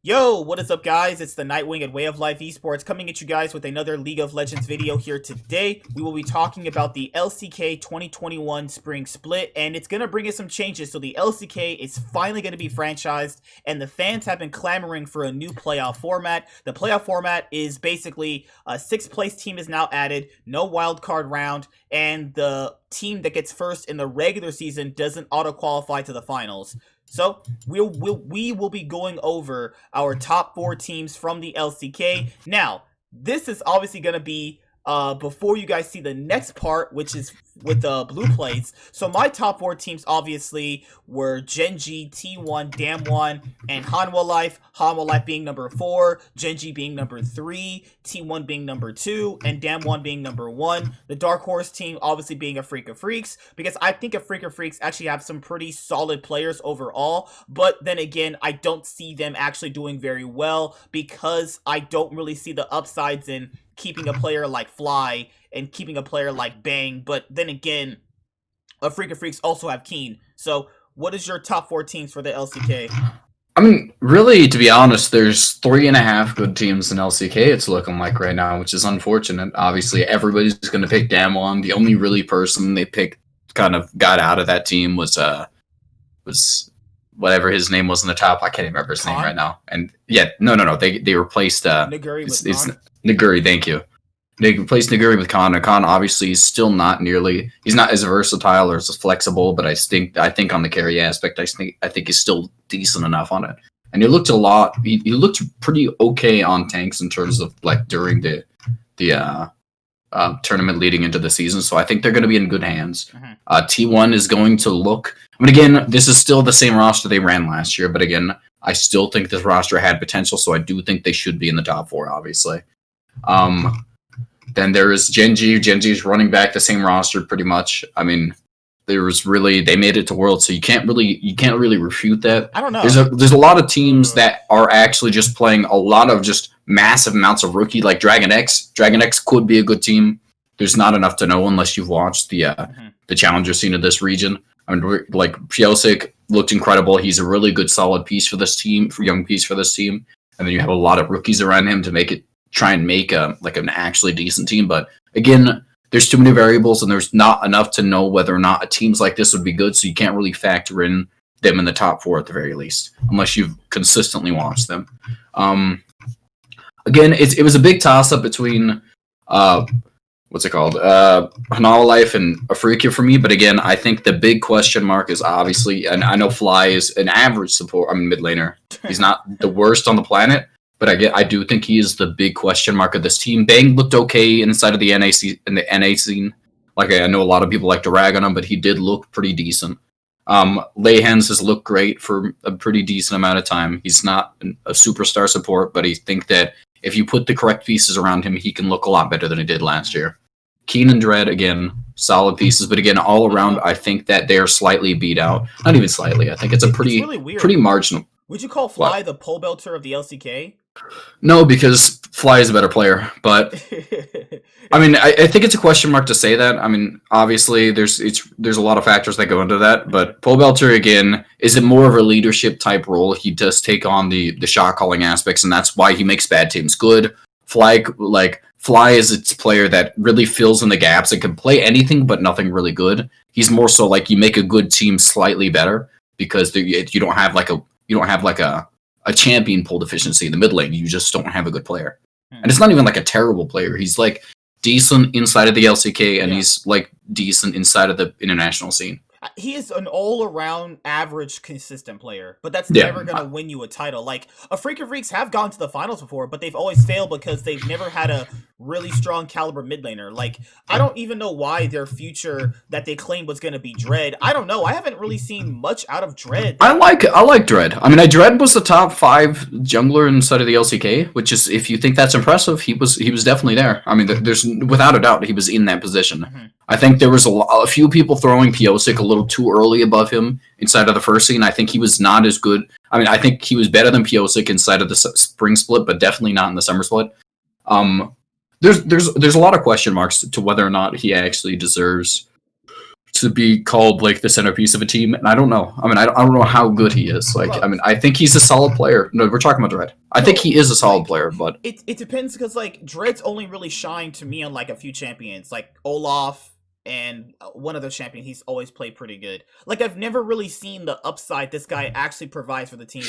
Yo, what is up, guys? It's the Nightwing and Way of Life Esports coming at you guys with another League of Legends video here today. We will be talking about the LCK 2021 Spring Split, and it's going to bring us some changes. So the LCK is finally going to be franchised, and the fans have been clamoring for a new playoff format. The playoff format is basically a sixth-place team is now added, no wildcard round, and the team that gets first in the regular season doesn't auto-qualify to the finals. So we will be going over our top 4 teams from the LCK. Now, this is obviously going to be before you guys see the next part, which is with the blue plates. So my top 4 teams obviously were Genji, T1, Damwon, and Hanwha Life. Hanwha Life being number 4, Genji being number 3, T1 being number 2, and Damwon being number 1. The Dark Horse team obviously being a Freak of Freaks, because I think a Freak of Freaks actually have some pretty solid players overall, but then again, I don't see them actually doing very well because I don't really see the upsides in keeping a player like Fly and keeping a player like Bang, but then again, a Freak of Freaks also have Keen. So, what is your top 4 teams for the LCK? I mean, really, to be honest, there's 3.5 good teams in LCK, it's looking like right now, which is unfortunate. Obviously, everybody's going to pick Damwon. The only really person they picked kind of got out of that team was whatever his name was in the top. I can't even remember his name right now. And yeah, no. They replaced Naguri with Khan? Naguri, thank you. They replaced Naguri with Khan. And Khan obviously is still not nearly. He's not as versatile or as flexible, but I think on the carry aspect, I think he's still decent enough on it. And he looked a lot. He looked pretty okay on tanks in terms of like during the tournament leading into the season. So I think they're going to be in good hands. T1 is going to look. I mean, again, this is still the same roster they ran last year, but again, I still think this roster had potential. So I do think they should be in the top 4, obviously. Then there is Genji. Genji's running back the same roster pretty much. I mean, they made it to Worlds, so you can't really refute that. I don't know. There's a lot of teams that are actually just playing a lot of just massive amounts of rookie, like Dragon X. Dragon X could be a good team. There's not enough to know unless you've watched the challenger scene of this region. I mean, like Piosik looked incredible. He's a really good, solid piece for this team, young piece for this team. And then you have a lot of rookies around him to try and make an actually decent team. But again, there's too many variables, and there's not enough to know whether or not a teams like this would be good. So you can't really factor in them in the top 4 at the very least, unless you've consistently watched them. Again, it was a big toss-up between Hanwha Life and Afrika for me. But again, I think the big question mark is obviously, and I know Fly is an average mid laner. He's not the worst on the planet, but I do think he is the big question mark of this team. Bang looked okay inside of the NA scene. Like, I know a lot of people like to rag on him, but he did look pretty decent. Lehens has looked great for a pretty decent amount of time. He's not a superstar support, but I think that if you put the correct pieces around him, he can look a lot better than he did last year. Keen and Dread, again, solid pieces, but again, all around, I think that they're slightly beat out. Not even slightly. I think it's pretty marginal. Would you call Fly the pole belter of the LCK? No, because Fly is a better player, but I mean, I think it's a question mark to say that. I mean, obviously, there's a lot of factors that go into that, but pole belter, again, is it more of a leadership type role? He does take on the shot calling aspects, and that's why he makes bad teams good. Fly is its player that really fills in the gaps and can play anything but nothing really good. He's more so like you make a good team slightly better because you don't have a champion pull deficiency in the mid lane. You just don't have a good player. And it's not even like a terrible player. He's like decent inside of the LCK, and he's like decent inside of the international scene. He is an all-around average consistent player, but that's never going to win you a title. Like, a Freak of Freaks have gone to the finals before, but they've always failed because they've never had a really strong caliber mid laner. Like, I don't even know why their future that they claimed was going to be Dread. I don't know. I haven't really seen much out of Dread. I like Dread. I mean, Dread was the top 5 jungler inside of the LCK, which is, if you think that's impressive, he was definitely there. I mean, there's without a doubt he was in that position. I think there was a few people throwing Piosik a little too early above him inside of the first scene. I think he was not as good. I mean, I think he was better than Piosik inside of the spring split, but definitely not in the summer split. There's a lot of question marks to whether or not he actually deserves to be called like the centerpiece of a team, and I don't know. I mean, I don't know how good he is. Like, I mean, I think he's a solid player. No, we're talking about Dread. I think he is a solid player, but it depends because like Dread's only really shined to me on like a few champions, like Olaf and one other champion. He's always played pretty good. Like I've never really seen the upside this guy actually provides for the team.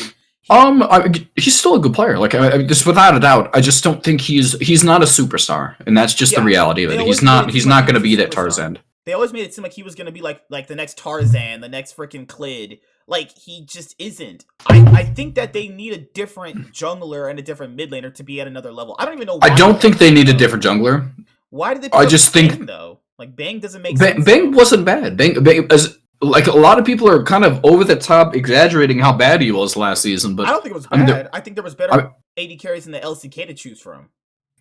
He's still a good player. Like, just without a doubt, I just don't think he's not a superstar, and that's just the reality of it. He's not going to be that Tarzan. They always made it seem like he was going to be like the next Tarzan, the next freaking Clid. Like, he just isn't. I think that they need a different jungler and a different mid laner to be at another level. I don't even know why. I don't think they need a different jungler. Why did they I just think Bang, though? Like, Bang doesn't make sense. Bang wasn't bad. Bang as like a lot of people are kind of over the top exaggerating how bad he was last season, but I don't think it was bad. I think there was better AD carries in the LCK to choose from.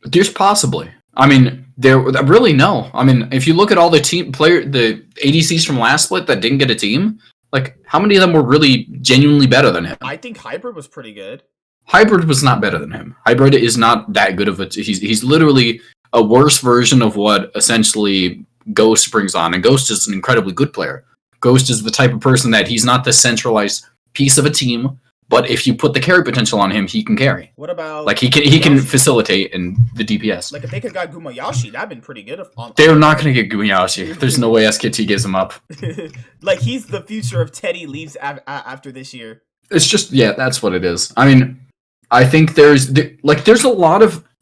There's possibly. I mean, there really no. I mean, if you look at all the the ADCs from last split that didn't get a team, like how many of them were really genuinely better than him? I think Hybrid was pretty good. Hybrid was not better than him. Hybrid is not that good of a. He's literally a worse version of what essentially Ghost brings on, and Ghost is an incredibly good player. Ghost is the type of person that he's not the centralized piece of a team, but if you put the carry potential on him, he can carry. What about like he can facilitate in the DPS? Like if they could have got Gumayashi, that'd been pretty good. They're not going to get Gumayashi. There's no way SKT gives him up. Like he's the future of Teddy leaves after this year. It's just that's what it is. I mean, I think there's 2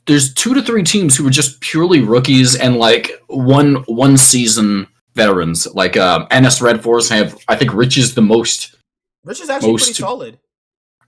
to 3 teams who are just purely rookies and like one season veterans. Like NS Red Force have, I think Rich is the most. Rich is actually pretty solid.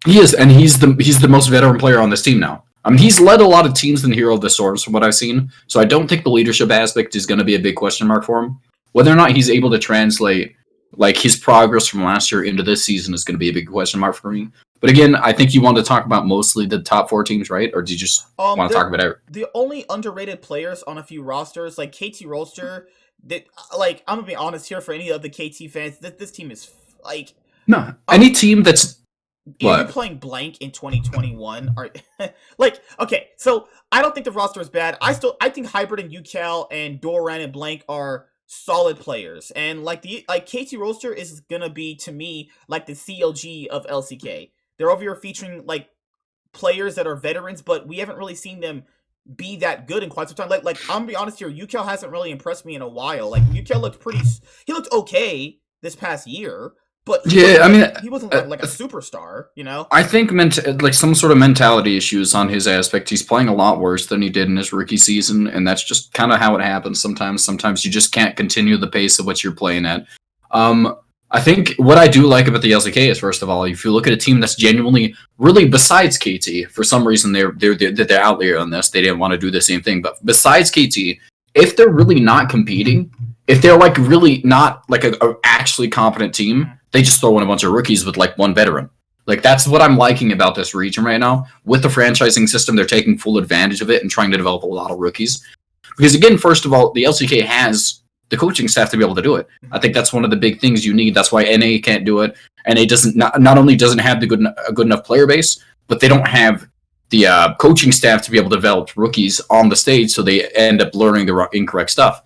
He is, and he's the most veteran player on this team now. I mean, he's led a lot of teams in Hero of the Swords from what I've seen, so I don't think the leadership aspect is going to be a big question mark for him. Whether or not he's able to translate like his progress from last year into this season is going to be a big question mark for me. But again, I think you want to talk about mostly the top 4 teams, right? Or do you just want to talk about everything? The only underrated players on a few rosters, like KT Rolster, that like I'm gonna be honest here for any of the KT fans, this team is like any team that's. You're playing blank in 2021 are like okay, so I don't think the roster is bad. I think Hybrid and UCal and Doran and Blank are solid players, and like KT Roaster is gonna be to me like the CLG of LCK. They're over here featuring like players that are veterans, but we haven't really seen them be that good in quite some time. Like I'm gonna be honest here, UCal hasn't really impressed me in a while. Like UCal looked okay this past year. But he wasn't like a superstar, you know? I think like some sort of mentality issues on his aspect. He's playing a lot worse than he did in his rookie season, and that's just kind of how it happens sometimes. Sometimes you just can't continue the pace of what you're playing at. I think what I do like about the LCK is, first of all, if you look at a team that's genuinely, really besides KT, for some reason they're out there on this, they didn't want to do the same thing, but besides KT, if they're really not competing, if they're like really not like a actually competent team, they just throw in a bunch of rookies with like one veteran. Like that's what I'm liking about this region right now. With the franchising system, they're taking full advantage of it and trying to develop a lot of rookies. Because again, first of all, the LCK has the coaching staff to be able to do it. I think that's one of the big things you need. That's why NA can't do it. NA not only doesn't have a good enough player base, but they don't have the coaching staff to be able to develop rookies on the stage, so they end up learning the incorrect stuff.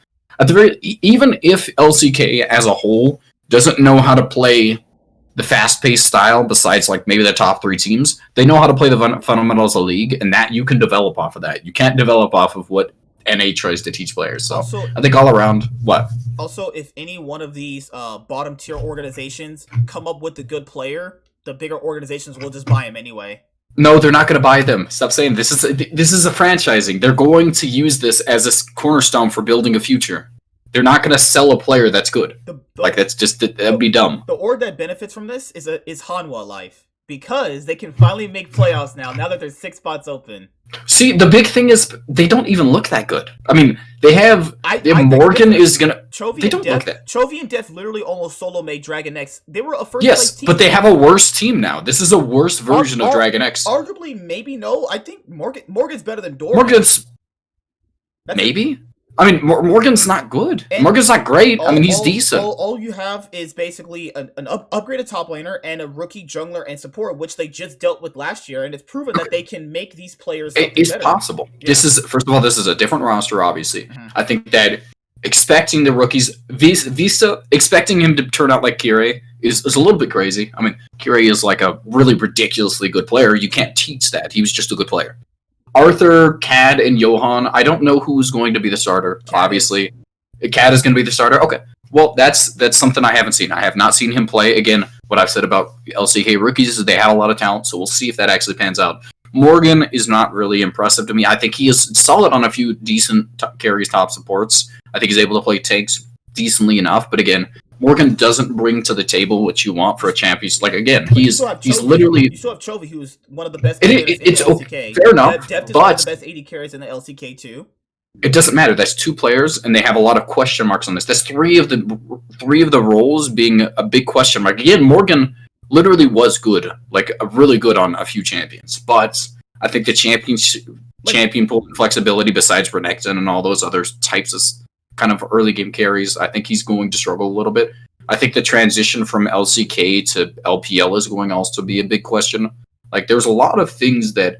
Even if LCK as a whole doesn't know how to play the fast-paced style, besides like maybe the top 3 teams, they know how to play the fundamentals of the league, and that you can develop off of that. You can't develop off of what NA tries to teach players. So also, I think all around, what? Also, if any one of these bottom-tier organizations come up with a good player, the bigger organizations will just buy him anyway. No, they're not going to buy them. Stop saying this is a franchising. They're going to use this as a cornerstone for building a future. They're not going to sell a player that's good. That'd be dumb. The org that benefits from this is Hanwha Life, because they can finally make playoffs now that there's 6 spots open. See, the big thing is they don't even look that good. I mean, they have Morgan is gonna. They don't look that. Chovy and Def literally almost solo made Dragon X. They were a first place team. But they have a worse team now. This is a worse version of Dragon X. Arguably, maybe no. I think Morgan's better than Doran. Morgan's maybe. I mean, Morgan's not good. Morgan's not great. I mean, he's decent. All you have is basically an upgraded top laner and a rookie jungler and support, which they just dealt with last year, and it's proven that they can make these players. It's better. Possible. Yeah. This is, first of all, this is a different roster, obviously. Mm-hmm. I think that expecting the rookies, Vista, expecting him to turn out like Kire is a little bit crazy. I mean, Kire is like a really ridiculously good player. You can't teach that. He was just a good player. Arthur, Cad, and Johan, I don't know who's going to be the starter, obviously. Cad is going to be the starter? Okay. Well, that's something I haven't seen. I have not seen him play. Again, what I've said about LCK rookies is they have a lot of talent, so we'll see if that actually pans out. Morgan is not really impressive to me. I think he is solid on a few decent carries, top supports. I think he's able to play tanks decently enough, but again, Morgan doesn't bring to the table what you want for a champion. Like, again, he's literally... You still have Chovy, who's one of the best carries in the LCK. Fair enough, Depth is one of the best AD carries in the LCK, too. It doesn't matter. That's two players, and they have a lot of question marks on this. That's three of the roles being a big question mark. Again, Morgan literally was good, like really good on a few champions, but I think the champion pool flexibility, besides Renekton and all those other types of kind of early game carries, I think he's going to struggle a little bit. I think the transition from LCK to LPL is going also to be a big question. Like, there's a lot of things that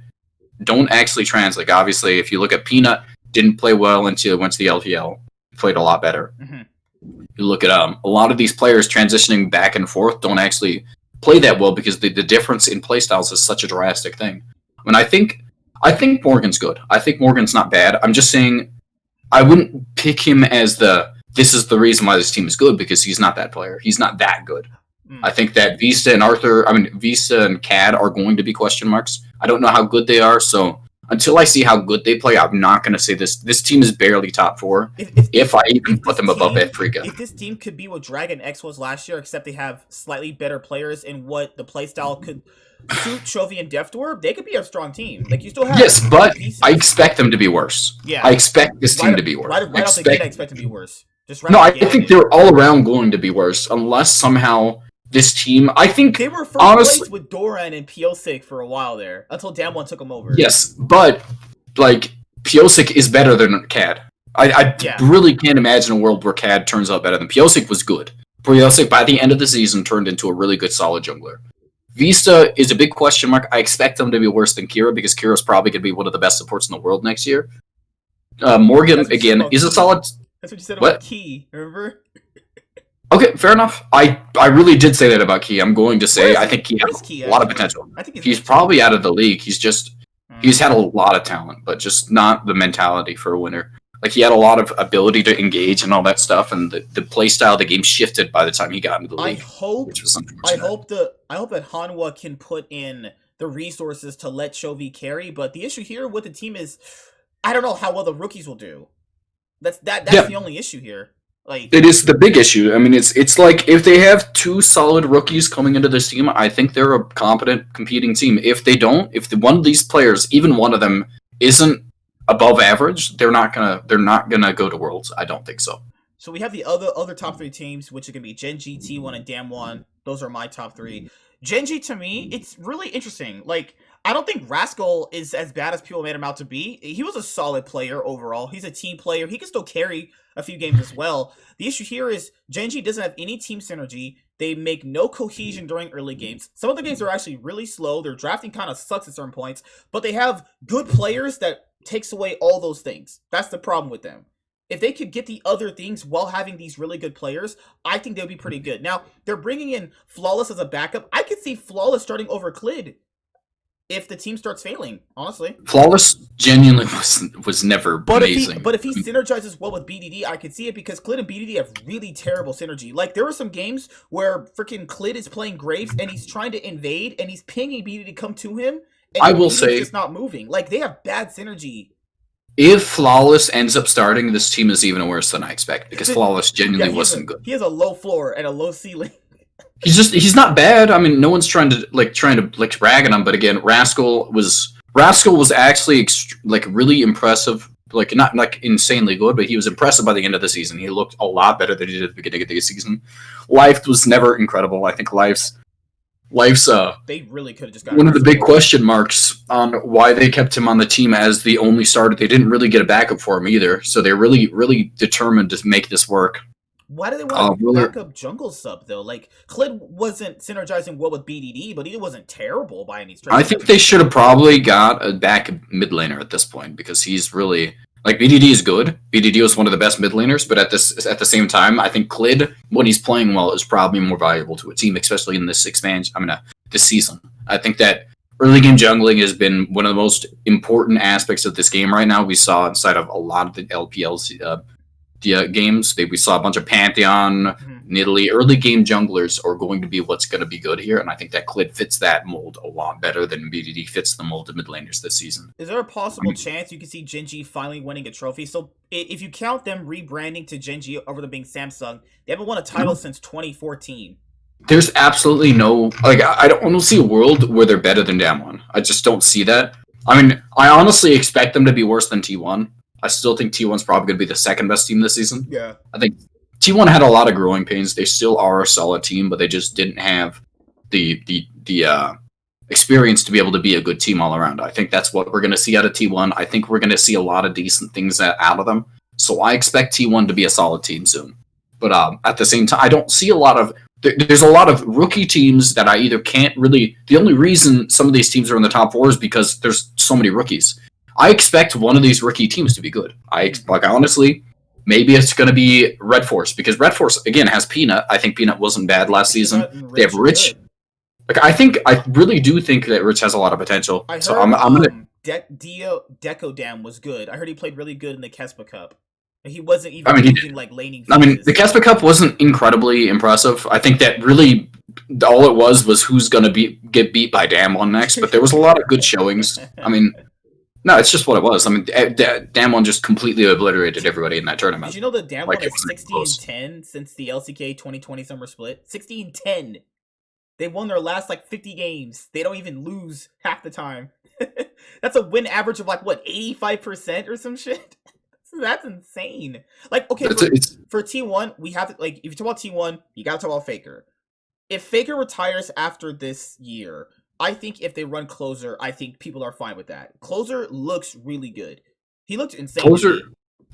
don't actually translate. Like, obviously, if you look at Peanut, didn't play well until it went to the LPL. Played a lot better. Mm-hmm. You look at a lot of these players transitioning back and forth don't actually play that well because the difference in playstyles is such a drastic thing. I mean, I think Morgan's good. I think Morgan's not bad. I'm just saying I wouldn't pick him as this is the reason why this team is good, because he's not that player. He's not that good. I think that Vista and Cad are going to be question marks. I don't know how good they are, so until I see how good they play, I'm not going to say this team is barely top 4, if I even put them above Africa. If this team could be what Dragon X was last year, except they have slightly better players in what the playstyle could suit Chovy and Deftor, they could be a strong team. Like, you still have... Yes, but I expect them to be worse. Yeah. I expect this team to be worse. Right off the gate, I expect them to be worse. I think they're all around going to be worse, unless somehow... This team, I think, they were first place with Doran and Piosik for a while there, until Damwon took them over. Yes, but, like, Piosik is better than Cad. I really can't imagine a world where Cad turns out better than Piosik was good. Piosik, by the end of the season, turned into a really good, solid jungler. Vista is a big question mark. I expect them to be worse than Kira, because Kira's probably going to be one of the best supports in the world next year. Morgan, again, is a solid... That's what you said about Key, remember? Okay, fair enough. I really did say that about Key. I'm going to say I think he has a lot of potential. I think he's probably out of the league. He's had a lot of talent, but just not the mentality for a winner. Like, he had a lot of ability to engage and all that stuff, and the play style of the game shifted by the time he got into the league. I hope that Hanwha can put in the resources to let Chovy carry, but the issue here with the team is I don't know how well the rookies will do. That's the only issue here. Like, it is the big issue. I mean, it's like, if they have two solid rookies coming into this team, I think they're a competent competing team. If they don't, if one of these players, even one of them, isn't above average, they're not gonna go to Worlds. I don't think so. So we have the other top 3 teams, which are gonna be Gen.G, T1, and Damwon. Those are my top 3. Gen.G, to me, it's really interesting. Like, I don't think Rascal is as bad as people made him out to be. He was a solid player overall. He's a team player. He can still carry a few games as well. The issue here is Gen.G doesn't have any team synergy. They make no cohesion during early games. Some of the games are actually really slow. Their drafting kind of sucks at certain points, but they have good players that takes away all those things. That's the problem with them. If they could get the other things while having these really good players, I think they would be pretty good. Now, they're bringing in Flawless as a backup. I could see Flawless starting over Clid if the team starts failing, honestly. Flawless genuinely was never amazing. But if he synergizes well with BDD, I could see it, because Clid and BDD have really terrible synergy. Like, there were some games where freaking Clid is playing Graves, and he's trying to invade, and he's pinging BDD to come to him, and I will say, it's not moving. Like, they have bad synergy. If Flawless ends up starting, this team is even worse than I expect, because Flawless genuinely wasn't good. He has a low floor and a low ceiling. He's not bad. I mean, no one's trying to rag on him, but again, Rascal was actually really impressive. Like, not like insanely good, but he was impressive by the end of the season. He looked a lot better than he did at the beginning of the season. Life was never incredible. I think Life's they really could have just got one of the big question marks on why they kept him on the team as the only starter. They didn't really get a backup for him either, so they're really, really determined to make this work. Why do they want a backup jungle sub, though? Like, Clid wasn't synergizing well with BDD, but he wasn't terrible by any stretch. I think they should have probably got a backup mid laner at this point, because he's really... Like BDD is good. BDD was one of the best mid laners, but at the same time, I think Clid, when he's playing well, is probably more valuable to a team, especially in this expansion. This season. I think that early game jungling has been one of the most important aspects of this game right now. We saw inside of a lot of the LPLC games. We saw a bunch of Pantheon, Nidalee. Early game junglers are going to be what's going to be good here, and I think that Clid fits that mold a lot better than BDD fits the mold of mid laners this season. Is there a possible chance you can see Gen.G finally winning a trophy? So if you count them rebranding to Gen.G over them being Samsung, they haven't won a title since 2014. There's absolutely no, I don't see a world where they're better than Damwon. I just don't see that. I mean, I honestly expect them to be worse than T1. I still think T1's probably going to be the second best team this season. Yeah. I think T1 had a lot of growing pains. They still are a solid team, but they just didn't have the experience to be able to be a good team all around. I think that's what we're going to see out of T1. I think we're going to see a lot of decent things out of them. So I expect T1 to be a solid team soon. But at the same time, I don't see a lot of... There's a lot of rookie teams that I either can't really... The only reason some of these teams are in the top four is because there's so many rookies. I expect one of these rookie teams to be good. Honestly, maybe it's going to be Red Force, because Red Force, again, has Peanut. I think Peanut wasn't bad last season. They have Rich. I really do think that Rich has a lot of potential. I heard so I'm gonna... Decodam was good. I heard he played really good in the Kespa Cup. He wasn't even using laning phases. The Kespa Cup wasn't incredibly impressive. I think that really all it was who's going to get beat by Damwon next, but there was a lot of good showings. No, it's just what it was. Damwon just completely obliterated everybody in that tournament. Did you know that Damwon is 16-10 since the LCK 2020 summer split? 16-10. They won their last 50 games. They don't even lose half the time. That's a win average of 85% or some shit. That's insane. For T1, we have to, if you talk about T1, you gotta talk about Faker. If Faker retires after this year, I think if they run Closer, I think people are fine with that. Closer looks really good. He looked insane.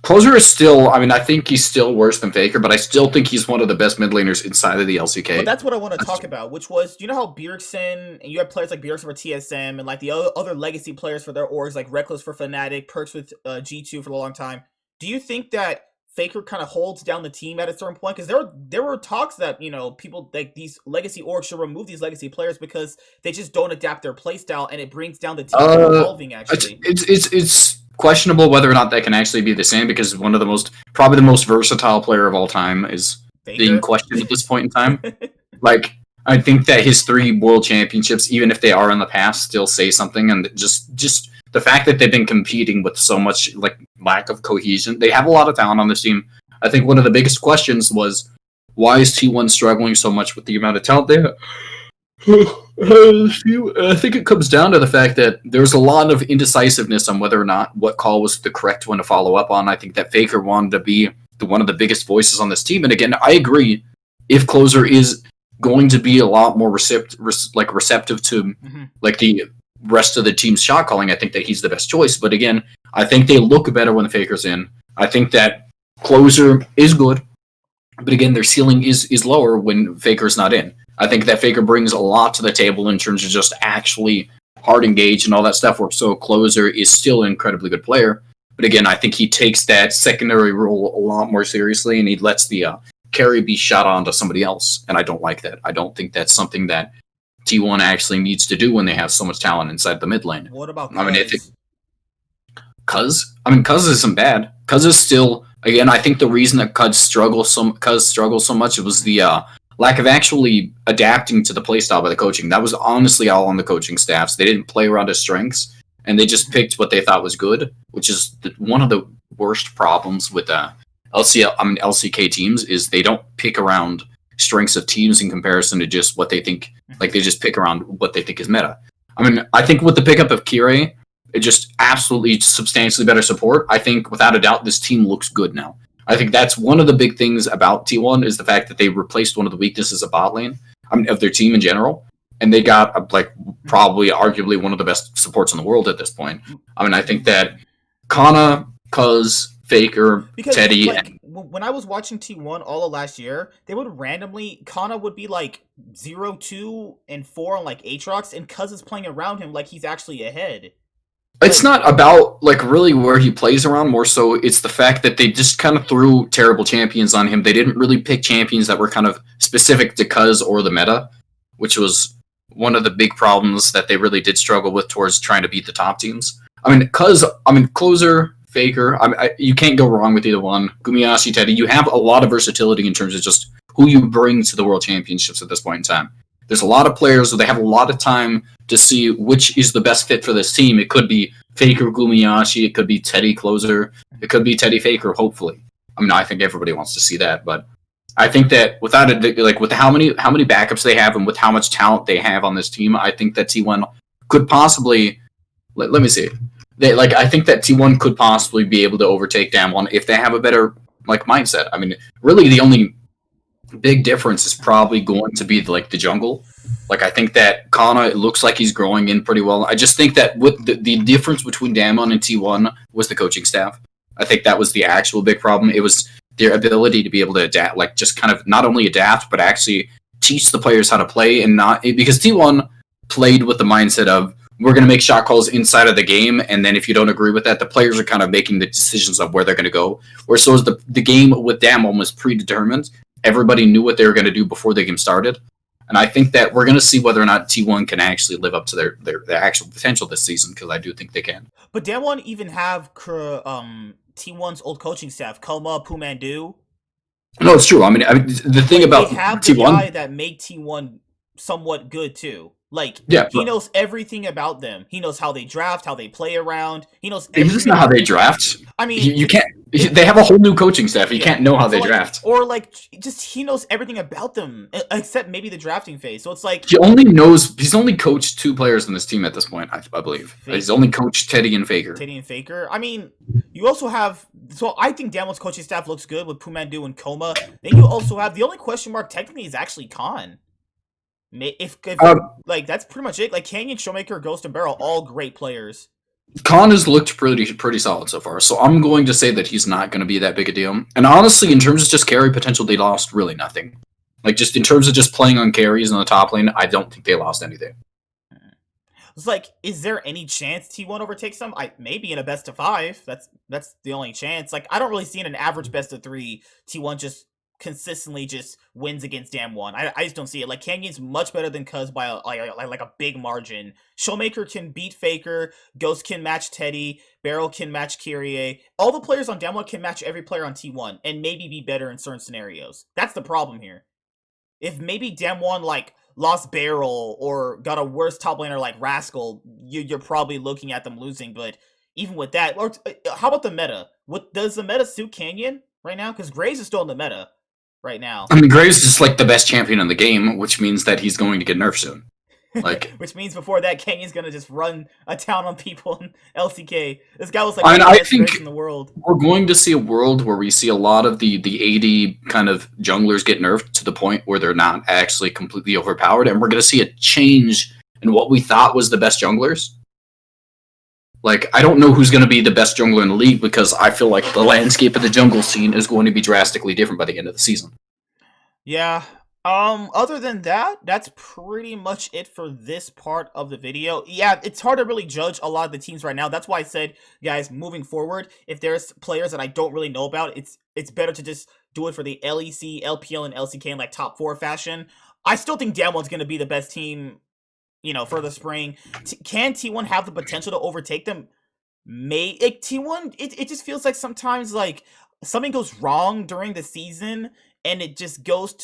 Closer is still, I think he's still worse than Faker, but I still think he's one of the best mid laners inside of the LCK. But that's what I want to talk about, which was, you know how Bjergsen, and you have players like Bjergsen for TSM, and the other legacy players for their orgs, like Reckless for Fnatic, Perks with G2 for a long time. Do you think that Faker kind of holds down the team at a certain point? Because there were talks that, people these legacy orgs should remove these legacy players because they just don't adapt their playstyle, and it brings down the team from evolving. Actually, it's questionable whether or not that can actually be the same, because probably the most versatile player of all time is Faker being questioned at this point in time. I think that his 3 world championships, even if they are in the past, still say something, and just the fact that they've been competing with so much lack of cohesion. They have a lot of talent on this team. I think one of the biggest questions was, why is T1 struggling so much with the amount of talent they have? I think it comes down to the fact that there's a lot of indecisiveness on whether or not what call was the correct one to follow up on. I think that Faker wanted to be one of the biggest voices on this team. And again, I agree, if Closer is going to be a lot more receptive to the rest of the team's shot calling, I think that he's the best choice. But again, I think they look better when the Faker's in. I think that Closer is good, but again, their ceiling is lower when Faker's not in. I think that Faker brings a lot to the table in terms of just actually hard engage and all that stuff, so Closer is still an incredibly good player. But again, I think he takes that secondary role a lot more seriously, and he lets the carry be shot onto somebody else, and I don't like that. I don't think that's something that T1 actually needs to do when they have so much talent inside the mid lane. What about Cuz? Cuz isn't bad. Cuz is still, again, I think the reason that Cuz struggles so much, it was the lack of actually adapting to the playstyle by the coaching. That was honestly all on the coaching staffs. They didn't play around his strengths, and they just picked what they thought was good, which is one of the worst problems with LCK teams, is they don't pick around strengths of teams in comparison to just what they think. They just pick around what they think is meta. I think with the pickup of Kirei, it just absolutely substantially better support. I think without a doubt this team looks good now. I think that's one of the big things about T1, is the fact that they replaced one of the weaknesses of bot lane, of their team in general, and they got probably arguably one of the best supports in the world at this point. I think that Kana, Cuz, Faker, Teddy. When I was watching T1 all of last year, they would randomly, Kana would be 0-2 and 4 on Aatrox, and Cuz is playing around him like he's actually ahead. It's not about like really where he plays around. More so, it's the fact that they just kind of threw terrible champions on him. They didn't really pick champions that were kind of specific to Cuz or the meta, which was one of the big problems that they really did struggle with towards trying to beat the top teams. Closer, Faker. You can't go wrong with either one. Gumiyashi, Teddy. You have a lot of versatility in terms of just who you bring to the World Championships at this point in time. There's a lot of players, so they have a lot of time to see which is the best fit for this team. It could be Faker, Gumiyashi. It could be Teddy, Closer. It could be Teddy, Faker. Hopefully, I think everybody wants to see that, but I think that without it, like with how many backups they have and with how much talent they have on this team, I think that T1 could possibly. Let me see. I think that T1 could possibly be able to overtake Damwon if they have a better mindset. I mean, really, the only big difference is probably going to be the jungle. I think that Kana, it looks like he's growing in pretty well. I just think that with the difference between Damwon and T1 was the coaching staff. I think that was the actual big problem. It was their ability to be able to adapt, just kind of not only adapt, but actually teach the players how to play and not because T1 played with the mindset of we're going to make shot calls inside of the game, and then if you don't agree with that, the players are kind of making the decisions of where they're going to go. Whereas the game with Damwon was predetermined. Everybody knew what they were going to do before the game started. And I think that we're going to see whether or not T1 can actually live up to their actual potential this season, because I do think they can. But Damwon even have T1's old coaching staff, Koma, Pumandu. No, it's true. The thing about they have T1, the guy that made T1 somewhat good too. He knows everything about them. He knows how they draft, how they play around. He knows everything. He doesn't know how they draft. You can't. They have a whole new coaching staff. You can't know how they draft. Or he knows everything about them except maybe the drafting phase. So it's he's only coached 2 players in this team at this point. I believe he's only coached Teddy and Faker. You also have. So I think Damwon's coaching staff looks good with Pumandu and Koma. Then you also have the only question mark technically is actually Khan. If that's pretty much it. Canyon, Showmaker, Ghost, and Barrel, all great players. Khan has looked pretty solid so far, so I'm going to say that he's not going to be that big a deal. And honestly, in terms of just carry potential, they lost really nothing. Just in terms of just playing on carries in the top lane, I don't think they lost anything. It's is there any chance T1 overtakes them? Maybe in a best of 5. That's the only chance. I don't really see in an average best of 3 T1 just consistently just wins against Damwon. I just don't see it. Canyon's much better than Cuz by a big margin. Showmaker can beat Faker. Ghost can match Teddy. Barrel can match Kyrie. All the players on Damwon can match every player on T1 and maybe be better in certain scenarios. That's the problem here. If maybe Damwon lost Barrel or got a worse top laner like Rascal, you're probably looking at them losing. But even with that, or how about the meta? Does the meta suit Canyon right now? Because Graves is still in the meta right now. Graves is the best champion in the game, which means that he's going to get nerfed soon. Which means before that, Canyon's gonna just run a town on people in LCK. This guy was I think in the world. We're going to see a world where we see a lot of the AD kind of junglers get nerfed to the point where they're not actually completely overpowered, and we're going to see a change in what we thought was the best junglers. I don't know who's going to be the best jungler in the league, because I feel like the landscape of the jungle scene is going to be drastically different by the end of the season. Yeah. Other than that, that's pretty much it for this part of the video. Yeah, it's hard to really judge a lot of the teams right now. That's why I said, guys, moving forward, if there's players that I don't really know about, it's better to just do it for the LEC, LPL, and LCK in top 4 fashion. I still think Damwon's going to be the best team, for the spring. Can T1 have the potential to overtake them? T1, it just feels like sometimes something goes wrong during the season and it just goes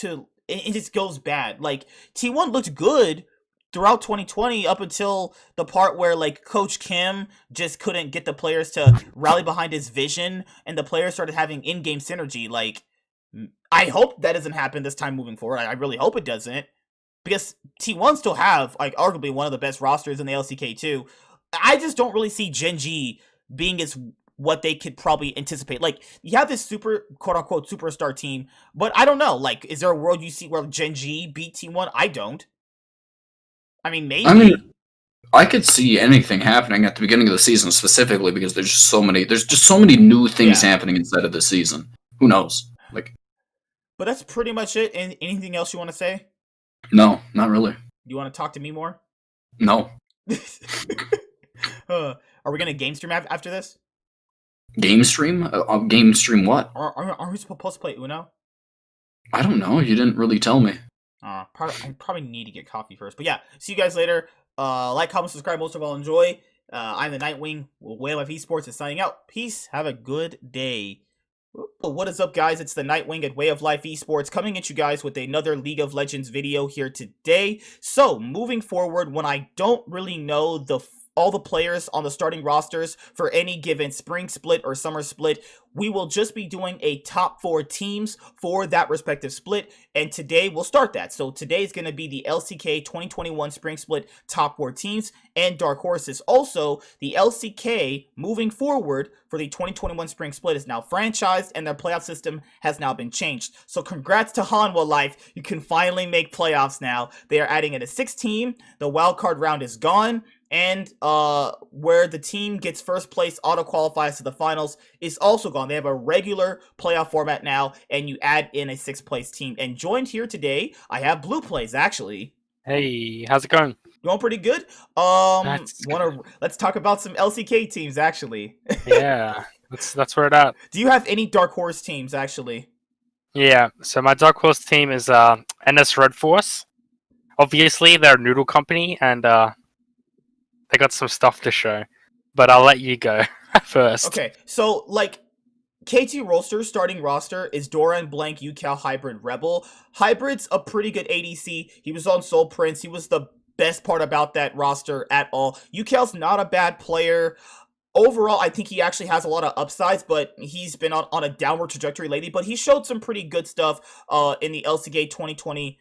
bad. T1 looked good throughout 2020 up until the part where Coach Kim just couldn't get the players to rally behind his vision and the players started having in-game synergy. I hope that doesn't happen this time moving forward. I really hope it doesn't. Because T1 still have, arguably one of the best rosters in the LCK too. I just don't really see Gen G being as what they could probably anticipate. You have this super, quote-unquote, superstar team, but I don't know. Is there a world you see where Gen G beat T1? I don't. Maybe. I could see anything happening at the beginning of the season specifically because there's just so many new things happening inside of the season. Who knows? But that's pretty much it. And anything else you want to say? No, not really. You want to talk to me more? No. All Are we gonna game stream after this? Game stream? Game stream what? Are we supposed to play Uno? I don't know. You didn't really tell me. I probably need to get coffee first. But yeah, see you guys later. Like, comment, subscribe, most of all enjoy. I'm the Nightwing. Way of Life Esports is signing out. Peace. Have a good day. What is up, guys? It's the Nightwing at Way of Life Esports coming at you guys with another League of Legends video here today. So, moving forward, when I don't really know all the players on the starting rosters for any given spring split or summer split, we will just be doing a top 4 teams for that respective split, and today we'll start that. So today is going to be the LCK 2021 spring split top 4 teams and dark horses. Also, the LCK moving forward for the 2021 spring split is now franchised and their playoff system has now been changed. So congrats to Hanwha Life, you can finally make playoffs now. They are adding in a 6 team, the wildcard round is gone, and where the team gets first place auto qualifies to the finals is also gone. They have a regular playoff format now, and you add in a 6th place team. And joined here today, I have Blue Plays actually. Hey, how's it going? Going pretty good. Let's talk about some LCK teams actually. Yeah, that's where it at. Do you have any dark horse teams actually? Yeah, so my dark horse team is NS Red Force. Obviously, they're a noodle company, and they got some stuff to show, but I'll let you go first. Okay, so like KT Roaster's starting roster is Doran, Blank, UCal, Hybrid, Rebel. Hybrid's a pretty good ADC. He was on Soul Prince. He was the best part about that roster at all. UCal's not a bad player. Overall, I think he actually has a lot of upsides, but he's been on a downward trajectory lately. But he showed some pretty good stuff in the LCK 2020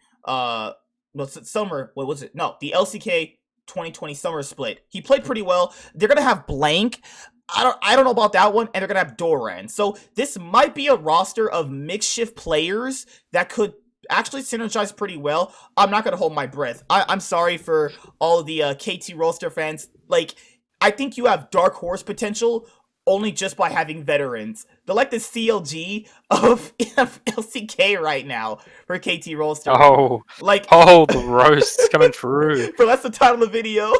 summer. What was it? No, the LCK 2020 summer split. He played pretty well. They're gonna have Blank. I don't know about that one, and they're gonna have Doran. So this might be a roster of makeshift players that could actually synergize pretty well. I'm not gonna hold my breath. I'm sorry for all of the KT roster fans. Like, I think you have dark horse potential only just by having veterans. They're like the CLG of LCK right now for KT roster. Oh, like, the roast's coming through. Bro, that's the title of the video.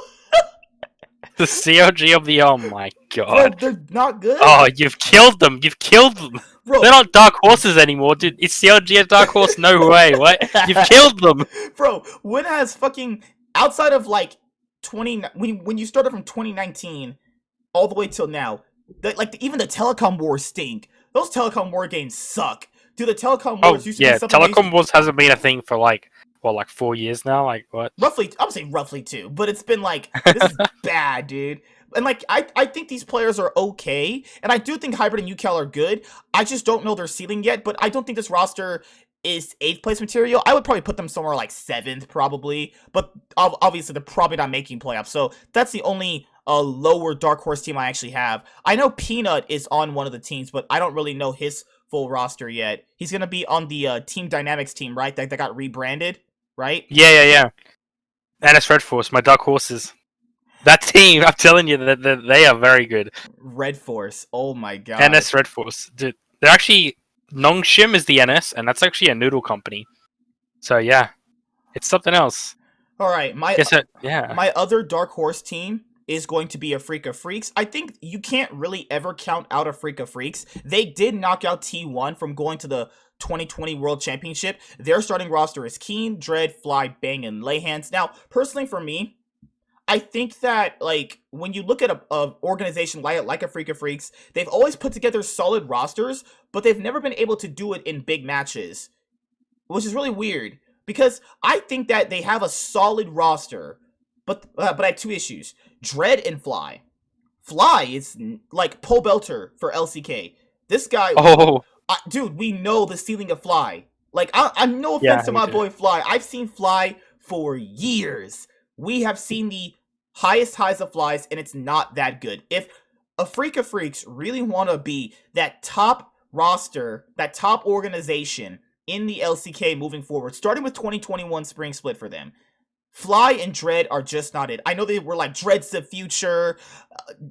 The CLG of the oh my god. Bro, they're not good. Oh, you've killed them. You've killed them. Bro, They're not dark horses anymore, dude. Is CLG a dark horse? No way. What? You've killed them. Bro, when has fucking outside of like when you started from 2019 all the way till now, even the Telecom Wars stink. Those Telecom War games suck. Dude, the Telecom Wars used to be something. Telecom Wars hasn't been a thing for like 4 years now? Like what? Roughly, I would say roughly 2, but it's been like, this is bad, dude. And like, I think these players are okay, and I do think Hybrid and UCal are good. I just don't know their ceiling yet, but I don't think this roster is 8th place material. I would probably put them somewhere like 7th, probably, but obviously they're probably not making playoffs, so that's the only lower dark horse team I actually have. I know Peanut is on one of the teams, but I don't really know his full roster yet. He's gonna be on the Team Dynamics team, right? That got rebranded, right? Yeah. NS Red Force, my dark horses. That team, I'm telling you, that they are very good. Red Force, oh my god. NS Red Force. Dude, they're actually Nongshim is the NS, and that's actually a noodle company. So yeah, it's something else. All right, my other dark horse team is going to be a Freak of Freaks. I think you can't really ever count out a Freak of Freaks. They did knock out T1 from going to the 2020 World Championship. Their starting roster is Keen, Dread, Fly, Bang, and Layhands. Now, personally for me, I think that, like, when you look at a organization like a Freak of Freaks, they've always put together solid rosters, but they've never been able to do it in big matches, which is really weird, because I think that they have a solid roster, but I have 2 issues. Dread and Fly. Fly is like Pole Belter for LCK. This guy, dude, we know the ceiling of Fly. Like, I'm no offense to my boy Fly. I've seen Fly for years. We have seen the highest highs of Flies, and it's not that good. If a Freak of Freaks really want to be that top roster, that top organization in the LCK moving forward, starting with 2021 Spring Split for them, Fly and Dread are just not it. I know they were like, Dread's the future.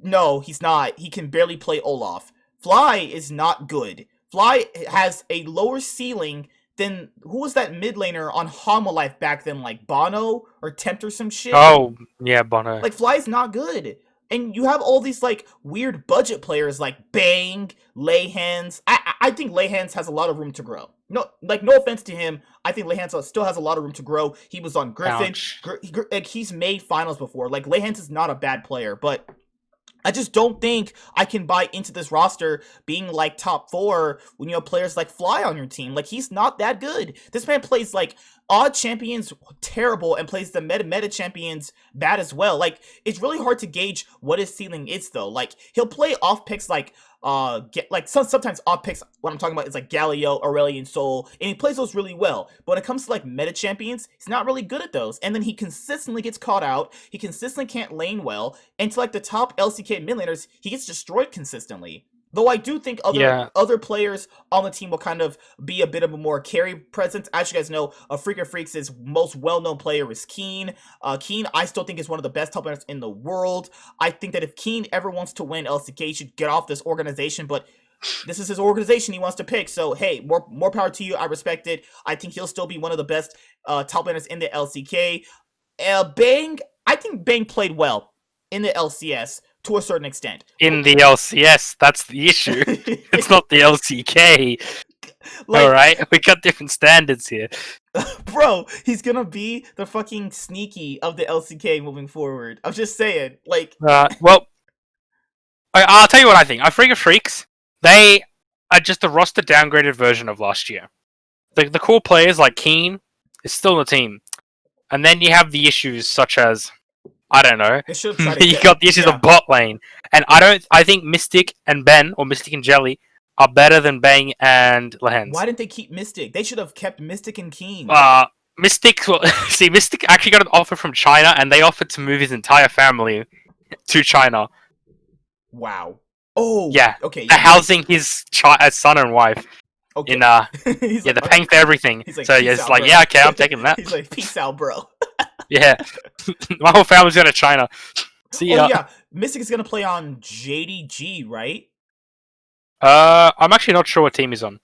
No, he's not. He can barely play Olaf. Fly is not good. Fly has a lower ceiling than, who was that mid laner on Hanwha Life back then? Like Bono or Tempt or some shit? Oh, yeah, Bono. Like, Fly's not good. And you have all these like weird budget players like Bang, Layhands. I think Layhands has a lot of room to grow. No, like no offense to him, I think Layhands still has a lot of room to grow. He was on Griffin. Ouch. Like he's made finals before. Like Layhands is not a bad player, but I just don't think I can buy into this roster being like top 4 when you have players like Fly on your team. Like he's not that good. This man plays like odd champions terrible and plays the meta champions bad as well. Like it's really hard to gauge what his ceiling is though. Like he'll play off picks like sometimes off picks. What I'm talking about is like Galio, Aurelian Soul, and he plays those really well. But when it comes to like meta champions, he's not really good at those. And then he consistently gets caught out. He consistently can't lane well. And to like the top LCK mid laners, he gets destroyed consistently. Though I do think other players on the team will kind of be a bit of a more carry presence. As you guys know, a Freak of Freaks' most well-known player is Keen. Keen, I still think is one of the best top laners in the world. I think that if Keen ever wants to win LCK, he should get off this organization, but this is his organization he wants to pick. So, hey, more power to you. I respect it. I think he'll still be one of the best top laners in the LCK. Bang, I think Bang played well in the LCS. To a certain extent. In the LCS, that's the issue. It's not the LCK. Like, Alright? We got different standards here. Bro, he's gonna be the fucking sneaky of the LCK moving forward. I'm just saying. Like, well, I'll tell you what I think. Freak of Freaks, they are just a roster downgraded version of last year. The cool players like Keen is still on the team. And then you have the issues such as I don't know. You got the issues of bot lane, and I think Mystic and Ben or Mystic and Jelly are better than Bang and Lehens. Why didn't they keep Mystic? They should have kept Mystic and Keen. Mystic. Well, see, Mystic actually got an offer from China, and they offered to move his entire family to China. Wow. Oh. Yeah. Okay. They're housing his son and wife. Okay. In they're paying for everything. Like, so yeah, it's like, bro. Yeah, okay, I'm taking that. He's like, peace out, bro. Yeah, my whole family's going to China. See ya. Oh yeah, Mystic is gonna play on JDG, right? I'm actually not sure what team he's on,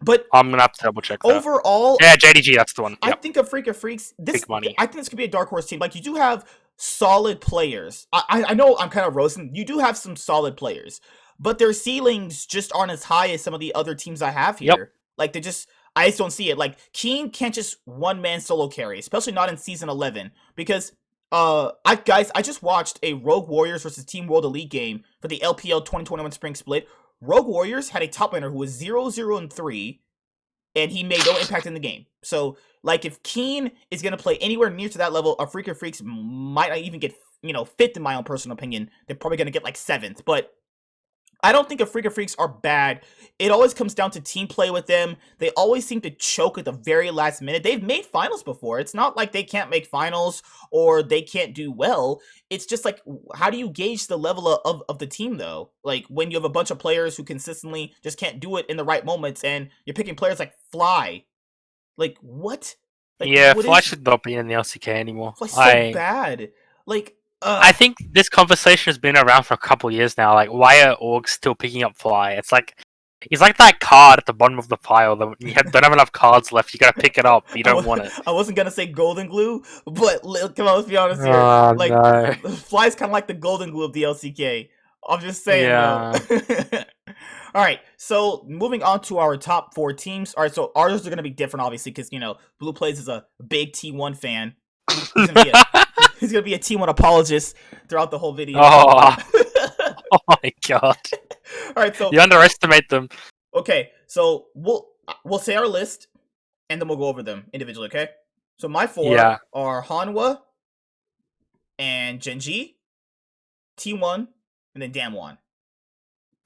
but I'm gonna have to double check. Overall, yeah, JDG, that's the one. I think a Freak of Freaks. Big money. I think this could be a dark horse team. Like you do have solid players. I know I'm kind of roasting. You do have some solid players, but their ceilings just aren't as high as some of the other teams I have here. Yep. Like I just don't see it. Like Keen can't just one-man solo carry, especially not in season 11, because I just watched a Rogue Warriors versus Team World Elite game for the LPL 2021 Spring Split. Rogue Warriors had a top laner who was 0-0-3, and he made no impact in the game. So, like, if Keen is gonna play anywhere near to that level, a Freak of Freaks might not even get, fifth in my own personal opinion. They're probably gonna get like 7th, but I don't think a Freak of Freaks are bad. It always comes down to team play with them. They always seem to choke at the very last minute. They've made finals before. It's not like they can't make finals or they can't do well. It's just like, how do you gauge the level of the team, though? Like, when you have a bunch of players who consistently just can't do it in the right moments, and you're picking players like Fly. Like, what? Like, yeah, Fly should not be in the LCK anymore. Fly's so bad. Like, I think this conversation has been around for a couple years now. Like, why are orgs still picking up Fly? It's like that card at the bottom of the pile that you don't have enough cards left. You gotta pick it up. You don't want it. I wasn't gonna say golden glue, but come on, let's be honest here. Like, no. Fly's kind of like the golden glue of the LCK. I'm just saying. Yeah. All right, so moving on to our top 4 teams. All right, so ours are gonna be different, obviously, because Blue Plays is a big T1 fan. He's gonna be a T1 apologist throughout the whole video. Oh, oh my god! All right, so you underestimate them. Okay, so we'll say our list, and then we'll go over them individually. Okay. So my 4 are Hanwha, and Genji, T1, and then Damwon.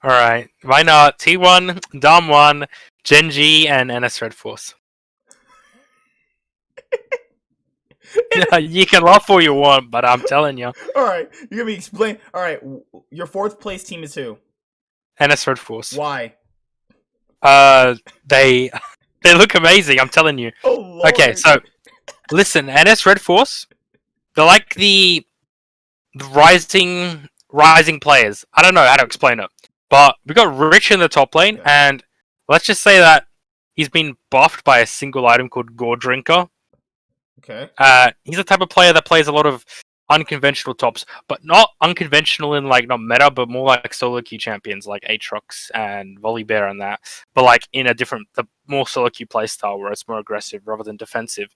All right, mine are T1, Damwon, Genji, and NS Red Force. Yeah, you can laugh all you want, but I'm telling you. All right, you're gonna be explain. All right, your 4th place team is who? NS Red Force. Why? They look amazing. I'm telling you. Oh, Lord. Okay, so listen, NS Red Force. They're like the rising players. I don't know how to explain it, but we got Rich in the top lane, and let's just say that he's been buffed by a single item called Gore Drinker. Okay. He's the type of player that plays a lot of unconventional tops, but not unconventional in like not meta, but more like solo queue champions like Aatrox and Volibear and that. But like in a different, the more solo queue playstyle where it's more aggressive rather than defensive.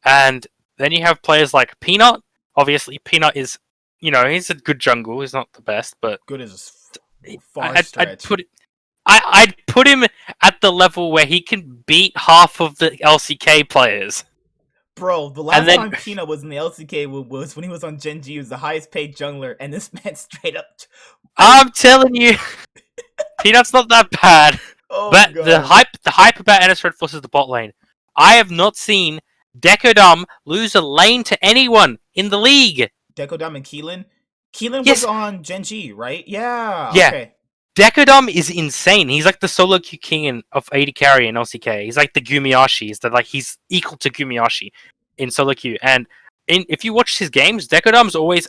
And then you have players like Peanut. Obviously, Peanut is, he's a good jungle. He's not the best, but Good as far I'd stretch. I'd put him at the level where he can beat half of the LCK players. Bro, the last time Peanut was in the LCK was when he was on Gen G. He was the highest paid jungler, and this man straight up. I'm telling you, Peanut's not that bad. Oh But God. the hype about NS Red Force is the bot lane. I have not seen Decodum lose a lane to anyone in the league. Decodum and Keelan. Keelan Yes. was on Gen G, right? Yeah. Yeah. Okay. Decodum is insane. He's like the solo queue king of AD carry in LCK. He's like the Gumiyashi. He's equal to Gumiyashi in solo queue. And if you watch his games, Decodum's always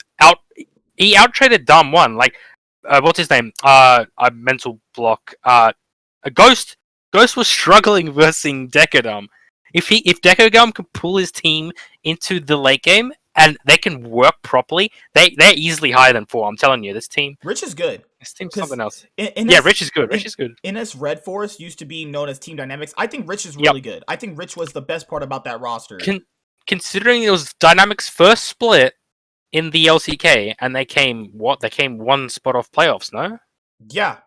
he out-traded Dum 1. Like, what's his name? A mental block. A Ghost. Ghost was struggling versus Decodum. If Decodum can pull his team into the late game and they can work properly, they're easily higher than 4. I'm telling you, this team. Rich is good. This team's something else. Yeah, Rich is good. Rich is good. NS Red Force used to be known as Team Dynamics. I think Rich is really good. I think Rich was the best part about that roster. Considering it was Dynamics' first split in the LCK, and they came one spot off playoffs, no? Yeah.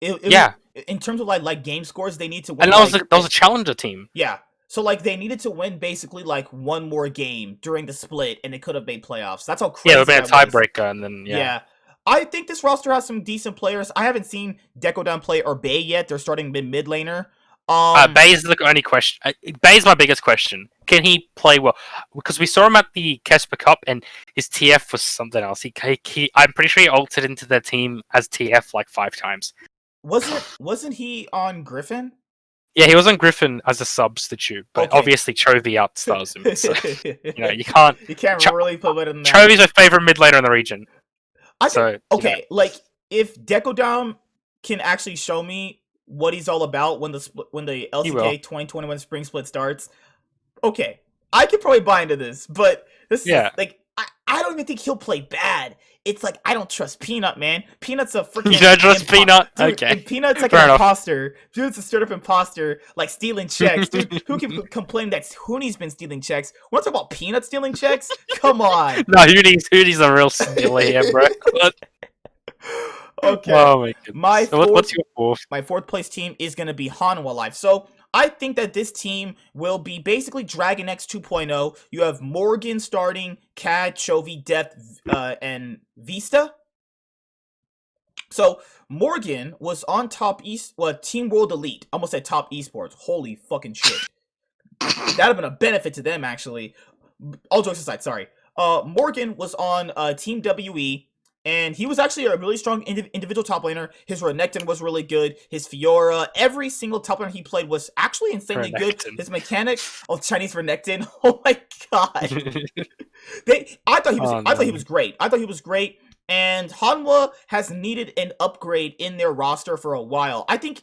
Yeah. In terms of like game scores, they need to win. And that was a challenger team. Yeah. So like they needed to win basically like one more game during the split, and they could have made playoffs. That's how crazy. Yeah, it would have been a tiebreaker, and then yeah. I think this roster has some decent players. I haven't seen Decodum play or Bay yet. They're starting mid laner. Bay is the only question. Bay is my biggest question. Can he play well? Because we saw him at the Kesper Cup, and his TF was something else. I'm pretty sure he altered into their team as TF like 5 times. Wasn't he on Griffin? Yeah, he was on Griffin as a substitute, but obviously Chovy outstars him. So, you can't. You can't really put it in that. Chovy's my favorite mid laner in the region. Like if Decodum can actually show me what he's all about when the LCK 2021 spring split starts, okay, I could probably buy into this. But this is like I don't even think he'll play bad. It's like I don't trust Peanut, man. Peanut's a freaking. You don't trust Peanut? Dude, okay. Peanut's like an imposter. Dude's a straight up imposter, like stealing checks. Dude, who can complain that Hooney's been stealing checks? Want to talk about Peanut stealing checks? Come on. No, Hooney's a real stealer here, bro. Okay. Oh my goodness. What's your fourth? My fourth place team is going to be Hanwha Life. So I think that this team will be basically Dragon X 2.0. You have Morgan starting, Cad, Chovy, Depth, and Vista. So Morgan was on Team World Elite. Almost said Top Esports. Holy fucking shit. That'd have been a benefit to them, actually. All jokes aside, sorry. Morgan was on Team WE. And he was actually a really strong individual top laner. His Renekton was really good. His Fiora, every single top laner he played was actually insanely good. His mechanics, Chinese Renekton. Oh my god! I thought he was great. I thought he was great. And Hanwha has needed an upgrade in their roster for a while. I think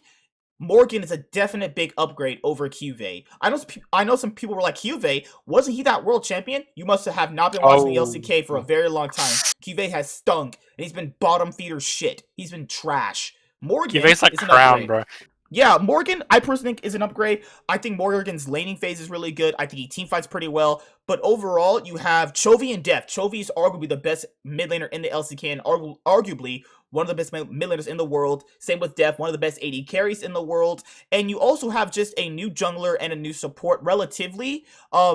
Morgan is a definite big upgrade over QV. I know some people were like, QV, wasn't he that world champion? You must have not been watching the LCK for a very long time. QV has stunk, and he's been bottom feeder shit. He's been trash. Morgan QV's like Crown, bro. Yeah, Morgan, I personally think is an upgrade. I think Morgan's laning phase is really good. I think he teamfights pretty well. But overall, you have Chovy and Deft. Chovy is arguably the best mid laner in the LCK and arguably one of the best mid laners in the world. Same with Deft, one of the best AD carries in the world. And you also have just a new jungler and a new support relatively.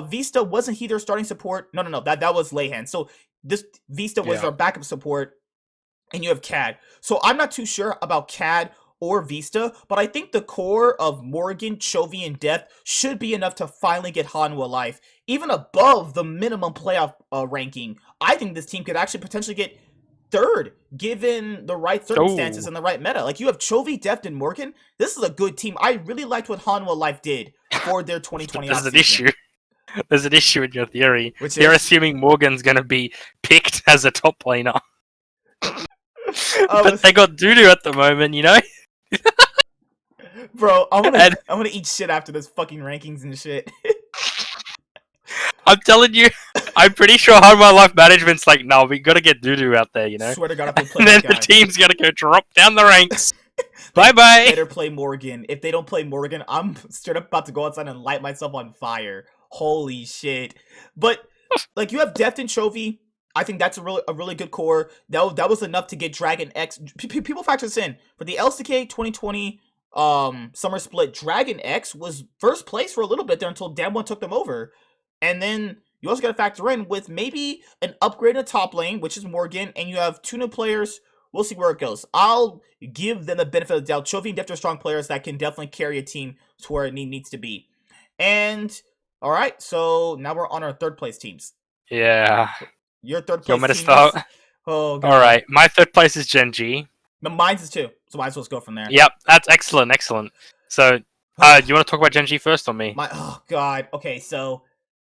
Vista, wasn't he their starting support? No. That was Leyhan. So this Vista was our backup support. And you have Cad. So I'm not too sure about Cad or Vista, but I think the core of Morgan, Chovy, and Depth should be enough to finally get Hanwha Life even above the minimum playoff ranking. I think this team could actually potentially get third, given the right circumstances and the right meta. Like, you have Chovy, Deft, and Morgan. This is a good team. I really liked what Hanwha Life did for their 2020 There's an issue. There's an issue in your theory. Which You're is? assuming Morgan's going to be picked as a top laner. But they got doo-doo at the moment, you know? Bro, I'm gonna eat shit after this fucking rankings and shit. I'm telling you, I'm pretty sure Hanwha Life Management's like, no, we gotta get Dudu out there, you know? Swear to God, if they play And then that the guy. team's gotta go drop down the ranks. They Bye-bye. better play Morgan. If they don't play Morgan, I'm straight up about to go outside and light myself on fire. Holy shit. But, like, you have Deft and Chovy. I think that's a really good core. That was enough to get Dragon X. People factor this in. For the LCK 2020 summer split, Dragon X was first place for a little bit there until Damwon took them over. And then you also got to factor in with maybe an upgrade in the top lane, which is Morgan, and you have 2 new players. We'll see where it goes. I'll give them the benefit of the doubt. Chovy and Deft are strong players that can definitely carry a team to where it needs to be. And, all right, so now we're on our third place teams. Yeah. Your third place You want me to team start? Oh, God. Alright, my third place is Genji. Mine's is 2, so might as well go from there. Yep, that's excellent. So, do you want to talk about Genji first or me? Oh, God. Okay, so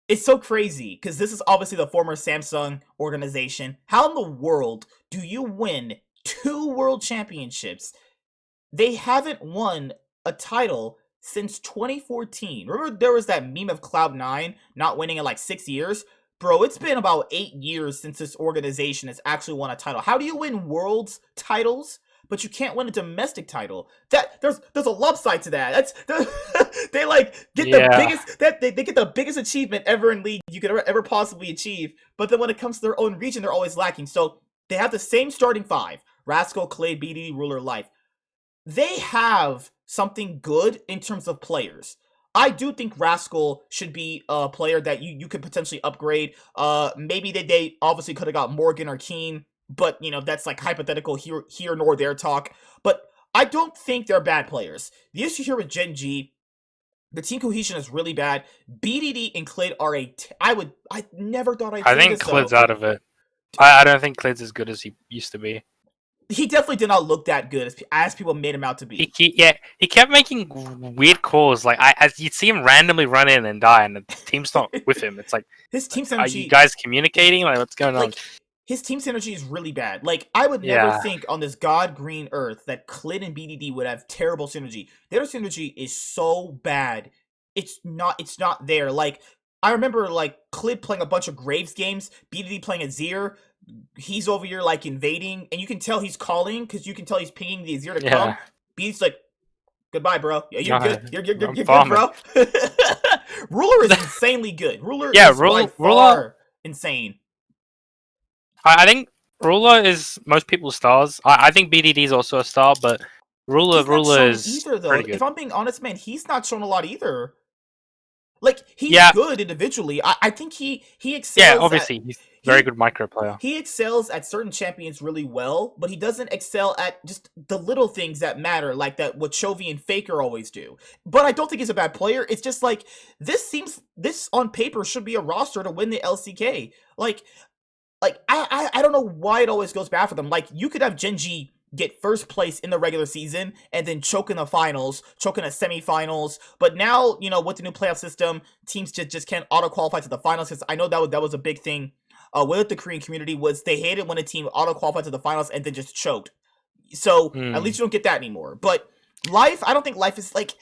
it's so crazy because this is obviously the former Samsung organization. How in the world do you win 2 world championships? They haven't won a title since 2014. Remember there was that meme of Cloud9 not winning in like 6 years? Bro, it's been about 8 years since this organization has actually won a title. How do you win world's titles, but you can't win a domestic title? That there's a love side to that. They like get the biggest they get the biggest achievement ever in League you could ever possibly achieve. But then when it comes to their own region, they're always lacking. So they have the same starting 5: Rascal, Clade, BDD, Ruler, Life. They have something good in terms of players. I do think Rascal should be a player that you could potentially upgrade. Maybe they obviously could have got Morgan or Keen, but you know that's like hypothetical here nor there talk. But I don't think they're bad players. The issue here with Genji, the team cohesion is really bad. BDD and Clade are I never thought I'd say I think this, Clid's though. out of it. I don't think Clid's as good as he used to be. He definitely did not look that good as people made him out to be. He kept making weird calls. Like as you'd see him randomly run in and die, and the team's not with him. It's like His team synergy. Are you guys communicating? Like what's going on? His team synergy is really bad. Like I would never think on this god green earth that Clid and BDD would have terrible synergy. Their synergy is so bad. It's not there. Like I remember like Clid playing a bunch of Graves games, BDD playing Azir. He's over here like invading, and you can tell he's calling because you can tell he's pinging the Azir to come. Beat's like, "Goodbye, bro. Yeah, you're good. You're good, bro." Ruler is insanely good. Ruler is by far insane. I think Ruler is most people's stars. I think BDD is also a star, but Ruler is either, though. pretty good. If I'm being honest, man, he's not shown a lot either. Like he's good individually. I think he excels. Yeah, obviously he's very good micro player. He excels at certain champions really well, but he doesn't excel at just the little things that matter, like that what Chovy and Faker always do. But I don't think he's a bad player. It's just like this on paper should be a roster to win the LCK. Like I don't know why it always goes bad for them. Like you could have Genji get first place in the regular season and then choke in the finals, choke in the semifinals. But now, you know, with the new playoff system, teams just can't auto-qualify to the finals. Because I know that was a big thing with the Korean community was they hated when a team auto-qualified to the finals and then just choked. So at least you don't get that anymore. But Life, I don't think Life is like,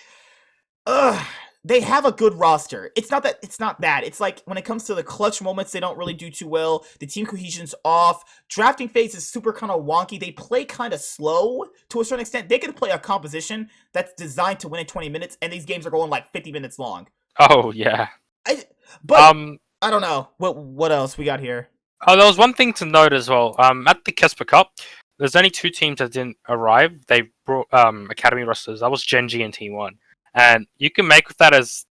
they have a good roster. It's not bad. It's like when it comes to the clutch moments, they don't really do too well. The team cohesion's off. Drafting phase is super kind of wonky. They play kind of slow to a certain extent. They can play a composition that's designed to win in 20 minutes, and these games are going like 50 minutes long. Oh yeah. I don't know. What else we got here? Oh, there was one thing to note as well. At the Kesper Cup, there's only 2 teams that didn't arrive. They brought academy rosters. That was Genji and T1. And you can make with that as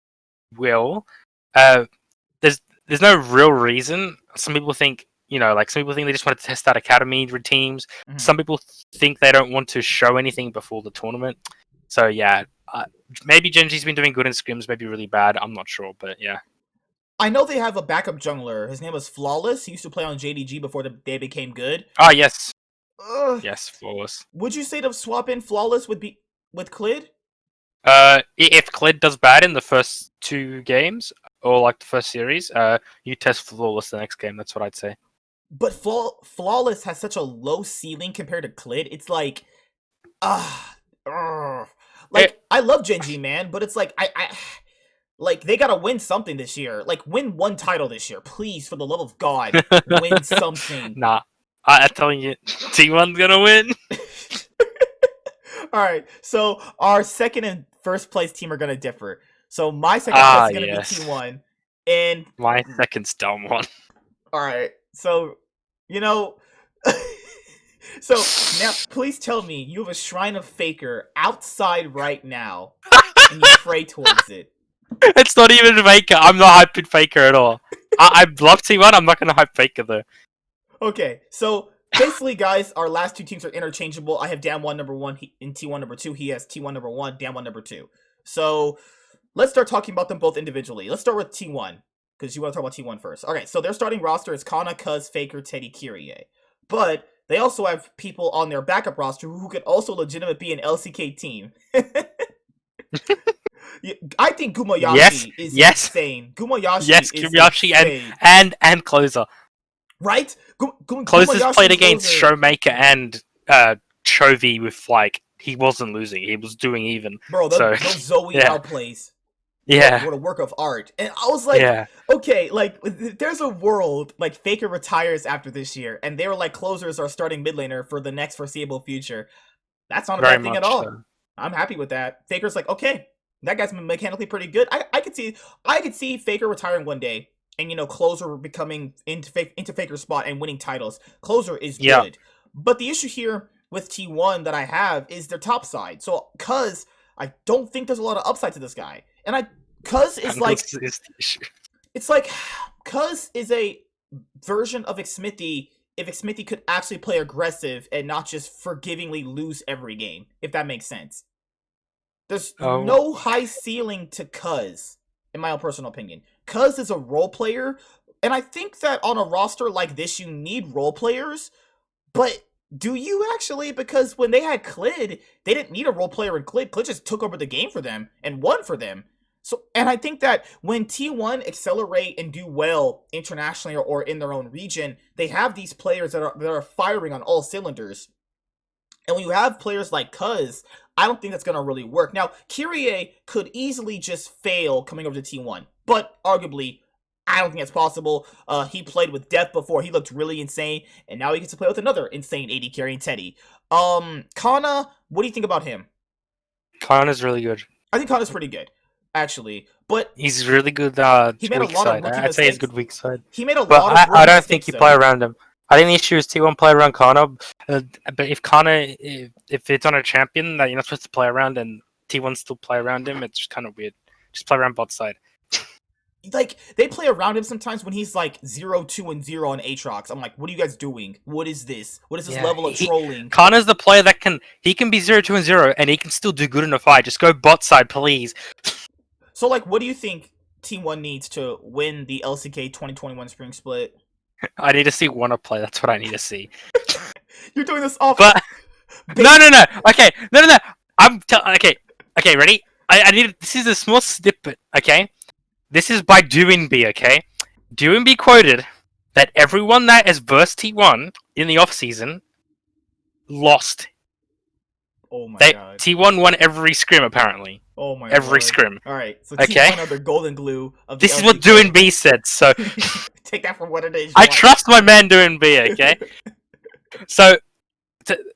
will. There's no real reason. Some people think, you know, like some people think they just want to test out academy teams. Mm-hmm. Some people think they don't want to show anything before the tournament. So yeah, maybe Genji's been doing good in scrims, maybe really bad. I'm not sure, but yeah. I know they have a backup jungler. His name was Flawless. He used to play on JDG before they became good. Ah, yes. Yes, Flawless. Would you say to swap in Flawless with Clid? If Clid does bad in the first 2 games, or like the first series, you test Flawless the next game. That's what I'd say. But Flawless has such a low ceiling compared to Clid. It's like, I love Genji, man, but it's like Like, they gotta win something this year. Like, win one title this year. Please, for the love of God, win something. Nah, I'm telling you, T1's gonna win. Alright, so our second and first place team are gonna differ. So my second place is gonna be T1. And my second's dumb one. alright, so, you know... So, now, please tell me you have a Shrine of Faker outside right now, and you pray towards it. It's not even Faker. I'm not hyping Faker at all. I love T1. I'm not gonna hype Faker though. Okay, so basically, guys, our last two teams are interchangeable. I have Damwon number 1 in T1 number 2. He has T1 number 1, Damwon number 2. So let's start talking about them both individually. Let's start with T1, because you want to talk about T1 first. Okay, so their starting roster is Kana, Cuz, Faker, Teddy, Kyrie. But they also have people on their backup roster who could also legitimately be an LCK team. I think Gumayashi is insane. Gumayashi is insane. and Closer. Right? Closer's played against Showmaker and Chovy with, like, he wasn't losing. He was doing even. Bro, those Zoe outplays. Yeah. What a work of art. And I was like, okay, like, there's a world, like, Faker retires after this year, and they were like, Closers are starting mid laner for the next foreseeable future. That's not a bad thing at all. So. I'm happy with that. Faker's like, okay, that guy's mechanically pretty good. I could see Faker retiring one day, and, you know, Closer becoming into Faker's spot and winning titles. Closer is good. But the issue here with T1 that I have is their top side. So, Cuz, I don't think there's a lot of upside to this guy. And Cuz is like, it's like, Cuz is a version of Xmithy if Xmithy could actually play aggressive and not just forgivingly lose every game, if that makes sense. There's no high ceiling to Cuz, in my own personal opinion. Cuz is a role player, and I think that on a roster like this, you need role players, but do you actually? Because when they had Clid, they didn't need a role player in Clid. Clid just took over the game for them and won for them. So, and I think that when T1 accelerate and do well internationally or in their own region, they have these players that are firing on all cylinders. And when you have players like Cuz, I don't think that's going to really work. Now, Kyrie could easily just fail coming over to T1, but arguably, I don't think that's possible. He played with Death before. He looked really insane, and now he gets to play with another insane AD carrying Teddy. Kana, what do you think about him? Kana's really good. I think Kana's pretty good, actually, but he's really good. He made a lot of rookie mistakes. I'd say he's good weak side. He made a lot of I don't think you play around him. I think the issue is T1 play around Kana, but if Kana, if it's on a champion that you're not supposed to play around, and T1 still play around him, it's kind of weird. Just play around bot side. Like, they play around him sometimes when he's like 0-2-0 on Aatrox. I'm like, what are you guys doing? What is this? What is this level of trolling? Kana's the player that can be 0-2-0 and he can still do good in a fight. Just go bot side, please. So, like, what do you think T1 needs to win the LCK 2021 Spring Split? I need to see Wanna play. That's what I need to see. You're doing this off. But no. Okay, no. Okay, ready? I need. This is a small snippet. Okay. This is by DWG, okay? DWG quoted that everyone that has versed T1 in the off-season lost. Oh my god. T1 won every scrim, apparently. Oh my god. Every scrim. Alright, so T1 are the golden glue of the This is what DWG said, so... Take that for what it is. I trust my man DWG, okay? So,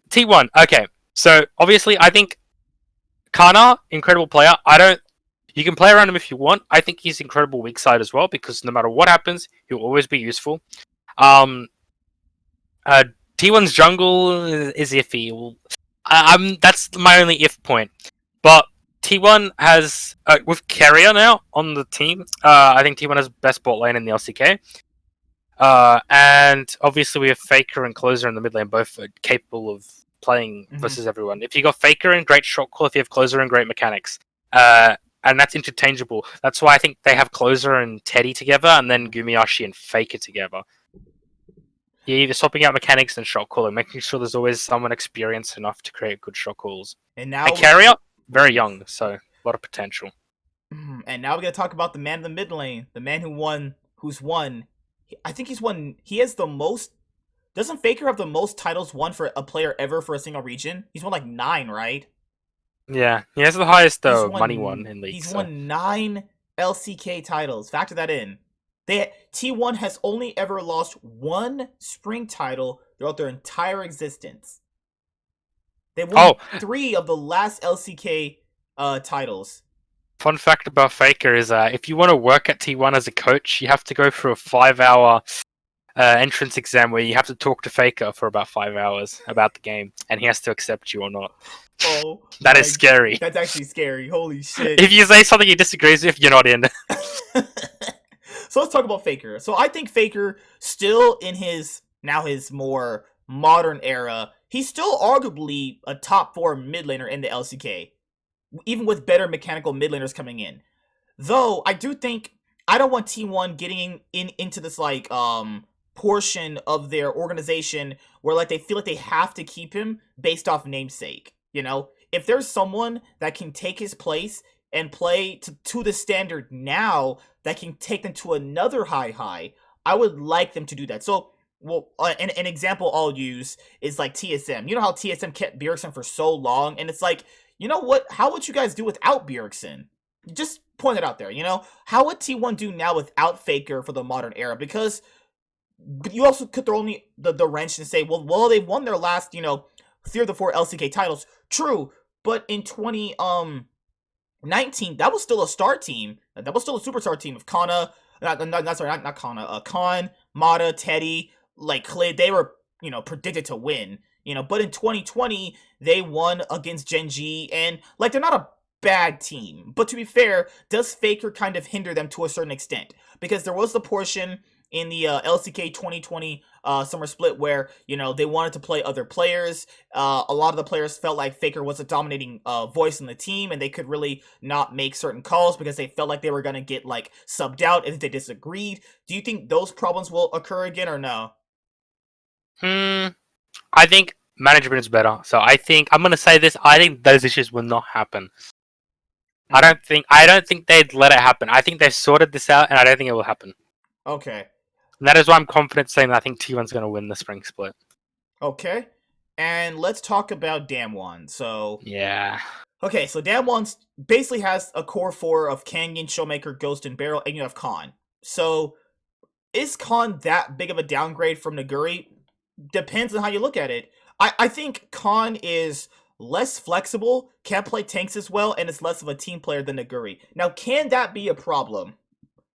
T1, okay. So, obviously, I think Kana, incredible player. You can play around him if you want. I think he's incredible weak side as well, because no matter what happens, he'll always be useful. T1's jungle is iffy. That's my only if point. But T1 has, with Carrier now on the team, I think T1 has best bot lane in the LCK. And obviously we have Faker and Closer in the mid lane, both are capable of playing versus everyone. If you got Faker in, great shot call. If you have Closer in, great mechanics. And that's interchangeable. That's why I think they have Closer and Teddy together, and then Gumayashi and Faker together. You're either swapping out mechanics and shot calling, making sure there's always someone experienced enough to create good shot calls. And now Carrier, very young, so a lot of potential. And now we're gonna talk about the man in the mid lane, the man who's won. I think he's won. He has the most. Doesn't Faker have the most titles won for a player ever for a single region? He's won like 9, right? Yeah, he has the highest money one in league. He's won 9 LCK titles. Factor that in. T1 has only ever lost one spring title throughout their entire existence. They won 3 of the last LCK titles. Fun fact about Faker is if you want to work at T1 as a coach, you have to go through a 5-hour entrance exam where you have to talk to Faker for about 5 hours about the game, and he has to accept you or not. Oh, that is scary. That's actually scary. Holy shit. If you say something he disagrees with, you're not in. So let's talk about Faker. So I think Faker, still in his more modern era, he's still arguably a top 4 mid laner in the LCK, even with better mechanical mid laners coming in. Though I do think I don't want T1 getting into this like portion of their organization where like they feel like they have to keep him based off namesake. You know, if there's someone that can take his place and play to the standard now that can take them to another high, I would like them to do that. So, well, an example I'll use is like TSM. You know how TSM kept Bjergsen for so long, and it's like, you know what? How would you guys do without Bjergsen? Just point it out there, you know? How would T1 do now without Faker for the modern era? Because you also could throw only the wrench and say, well, they won their last, 3 of the 4 LCK titles. True, but in 2019, that was still a star team. That was still a superstar team of Kana, not Kana, Khan, Mata, Teddy, like Klid. They were, predicted to win. But in 2020, they won against Gen.G, and like they're not a bad team. But to be fair, does Faker kind of hinder them to a certain extent? Because there was the portion in the LCK 2020 summer split where, they wanted to play other players. A lot of the players felt like Faker was a dominating voice in the team, and they could really not make certain calls because they felt like they were going to get like subbed out if they disagreed. Do you think those problems will occur again or no? I think management is better. So I think I'm going to say this. I think those issues will not happen. I don't think they'd let it happen. I think they've sorted this out, and I don't think it will happen. Okay. And that is why I'm confident saying that I think T1's going to win the spring split. Okay. And let's talk about Damwon. So yeah. Okay, so Damwon basically has a core 4 of Canyon, Showmaker, Ghost, and Barrel, and you have Khan. So is Khan that big of a downgrade from Naguri? Depends on how you look at it. I think Khan is less flexible, can't play tanks as well, and is less of a team player than Naguri. Now, can that be a problem?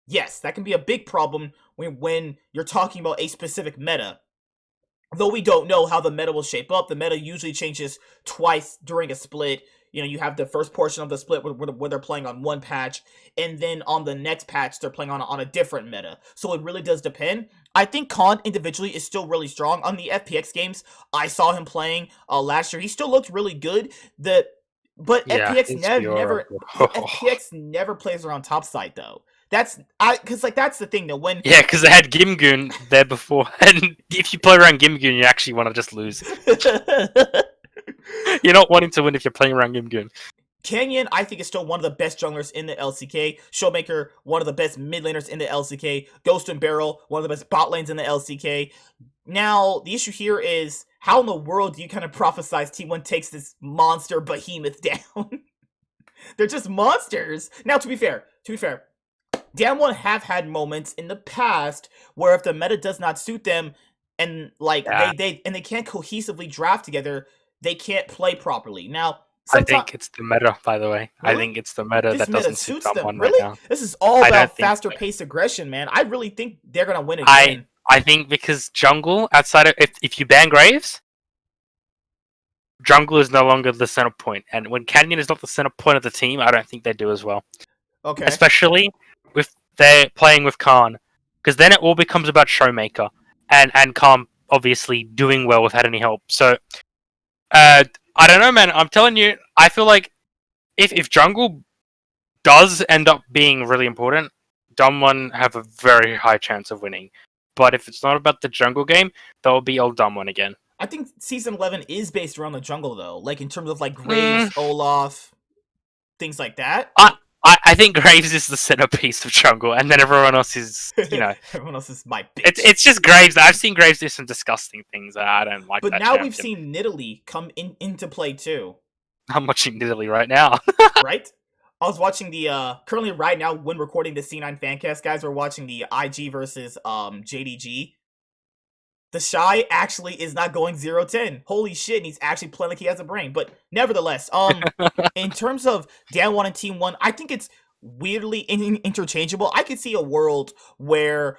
Yes, that can be a big problem when you're talking about a specific meta. Though we don't know how the meta will shape up, the meta usually changes twice during a split. You have the first portion of the split where they're playing on one patch, and then on the next patch, they're playing on a different meta. So it really does depend. I think Khan individually is still really strong. On the FPX games, I saw him playing last year. He still looked really good. But Yeah, FPX never plays around topside though. That's the thing though. Because they had Gimgoon there before, and if you play around Gimgoon, you actually want to just lose. You're not wanting to win if you're playing around Gimgoon. Canyon, I think, is still one of the best junglers in the LCK. Showmaker, one of the best mid laners in the LCK. Ghost and Barrel, one of the best bot lanes in the LCK. Now, the issue here is, how in the world do you kind of prophesize T1 takes this monster behemoth down? They're just monsters. Now, to be fair, Damwon have had moments in the past where if the meta does not suit them, and they can't cohesively draft together, they can't play properly. Now, I think it's the meta, by the way. Really? I think it's the meta that doesn't suit someone really? right now. This is all about faster paced aggression, man. I really think they're gonna win again. I think because jungle, outside of if you ban Graves, jungle is no longer the center point, and when Canyon is not the center point of the team, I don't think they do as well. Okay. Especially if they're playing with Khan, because then it all becomes about Showmaker and Khan obviously doing well without any help. So, I don't know, man. I'm telling you, I feel like if jungle does end up being really important, Damwon have a very high chance of winning. But if it's not about the jungle game, that will be old Damwon again. I think Season 11 is based around the jungle, though. Like, in terms of, like, Graves, Olaf, things like that. I think Graves is the centerpiece of jungle, and then everyone else is, everyone else is my bitch. It's just Graves. I've seen Graves do some disgusting things. I don't like that. But now we've seen Nidalee come into play, too. I'm watching Nidalee right now. Right? I was watching the currently right now when recording the C9FanCast, guys, we're watching the IG versus JDG. The Shy actually is not going 0-10. Holy shit, and he's actually playing like he has a brain. But nevertheless, in terms of Dan 1 and Team 1, I think it's weirdly interchangeable. I could see a world where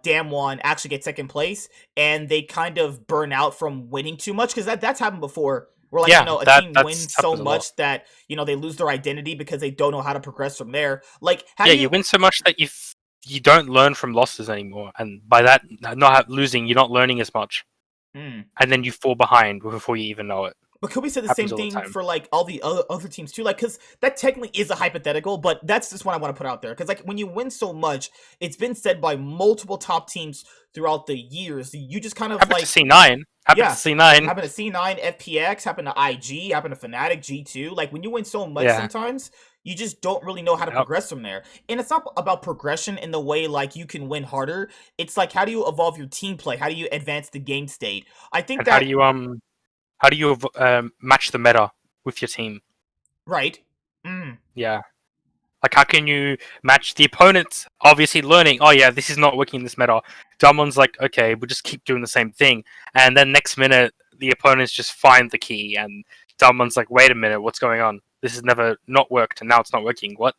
Dan 1 actually gets second place and they kind of burn out from winning too much, because that's happened before. Where, like, Yeah, you know, a that team that's wins so happens a lot. much that, you know, they lose their identity because they don't know how to progress from there. Like, how Yeah, do you win so much that you don't learn from losses anymore, and by that losing, you're not learning as much, Hmm. and then you fall behind before you even know it. But could we say the Happens same all the thing time. for like all the other teams too? Like, because that technically is a hypothetical, but that's just what I want to put out there. Because like when you win so much, it's been said by multiple top teams throughout the years. You just kind of Happened like, to C9. Happened yeah, to C9. happened to C9, FPX, happened to IG, happened to Fnatic, G2. Like when you win so much, Yeah. sometimes you just don't really know how to Yep. progress from there. And it's not about progression in the way like you can win harder. It's like, how do you evolve your team play? How do you advance the game state? I think And that how do you match the meta with your team? right. Mm. Yeah. Like, how can you match the opponents? Obviously, learning. Oh yeah, this is not working in this meta. Someone's like, okay, we'll just keep doing the same thing, and then next minute the opponents just find the key, and someone's like, wait a minute, what's going on? This has never not worked, and now it's not working. What?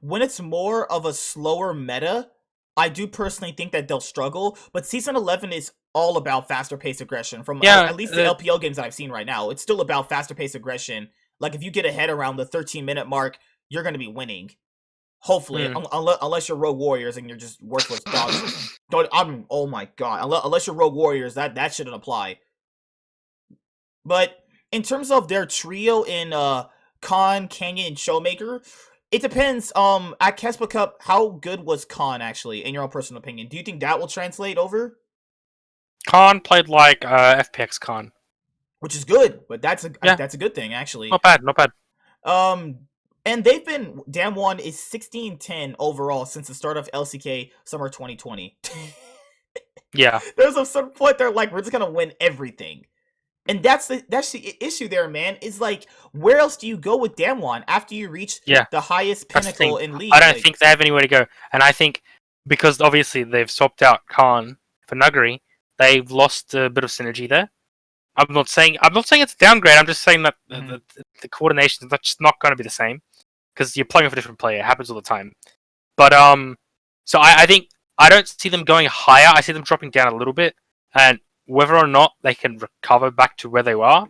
When it's more of a slower meta, I do personally think that they'll struggle. But Season 11 is all about faster pace aggression. From Yeah, at least the LPL games that I've seen right now, it's still about faster pace aggression. Like if you get ahead around the 13-minute mark, you're going to be winning. Hopefully, Hmm. unless you're Rogue Warriors and you're just worthless dogs. Oh my god, unless you're Rogue Warriors, that shouldn't apply. But in terms of their trio in Khan, Canyon, and Showmaker, it depends. At Kespa Cup, how good was Khan actually, in your own personal opinion? Do you think that will translate over? Khan played like FPX Khan. Which is good, but Yeah, that's a good thing actually. not bad, not bad. And they've been Damn One is 16-10 overall since the start of LCK Summer 2020. Yeah, There's a certain point they're like, we're just gonna win everything. And that's the issue there, man. Is like, where else do you go with Damwon after you reach yeah. the highest That's the pinnacle thing. in League? I don't Like, think they have anywhere to go, and I think because obviously they've swapped out Khan for Nuggery, they've lost a bit of synergy there. I'm not saying it's a downgrade. I'm just saying that the coordination is just not going to be the same because you're playing with a different player. It happens all the time. But so I think I don't see them going higher. I see them dropping down a little bit, and whether or not they can recover back to where they were,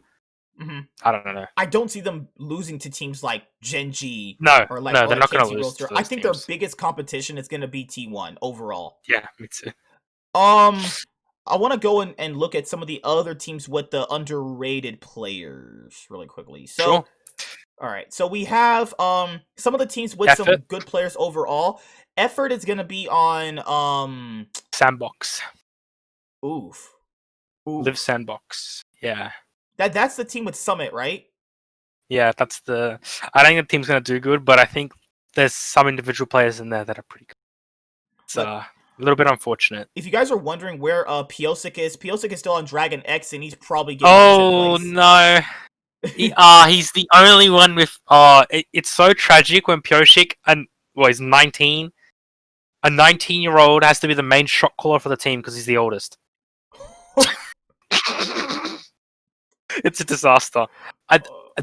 I don't know. I don't see them losing to teams like Gen.G No, or like no, they're not going to KT lose Roaster. to I those think teams. their biggest competition is going to be T1 overall. Yeah, me too. I want to go and look at some of the other teams with the underrated players really quickly. So, Sure. all right. So we have some of the teams with some Effort. good players overall. Effort is going to be on Sandbox. oof. Live Sandbox. Yeah. That's the team with Summit, right? Yeah, that's the. I don't think the team's going to do good, but I think there's some individual players in there that are pretty good. It's a little bit unfortunate. If you guys are wondering where Piosik is still on Dragon X, and he's probably getting second place. No. He's the only one with. It's so tragic when Piosik, he's 19. A 19-year-old has to be the main shot caller for the team because he's the oldest. It's a disaster.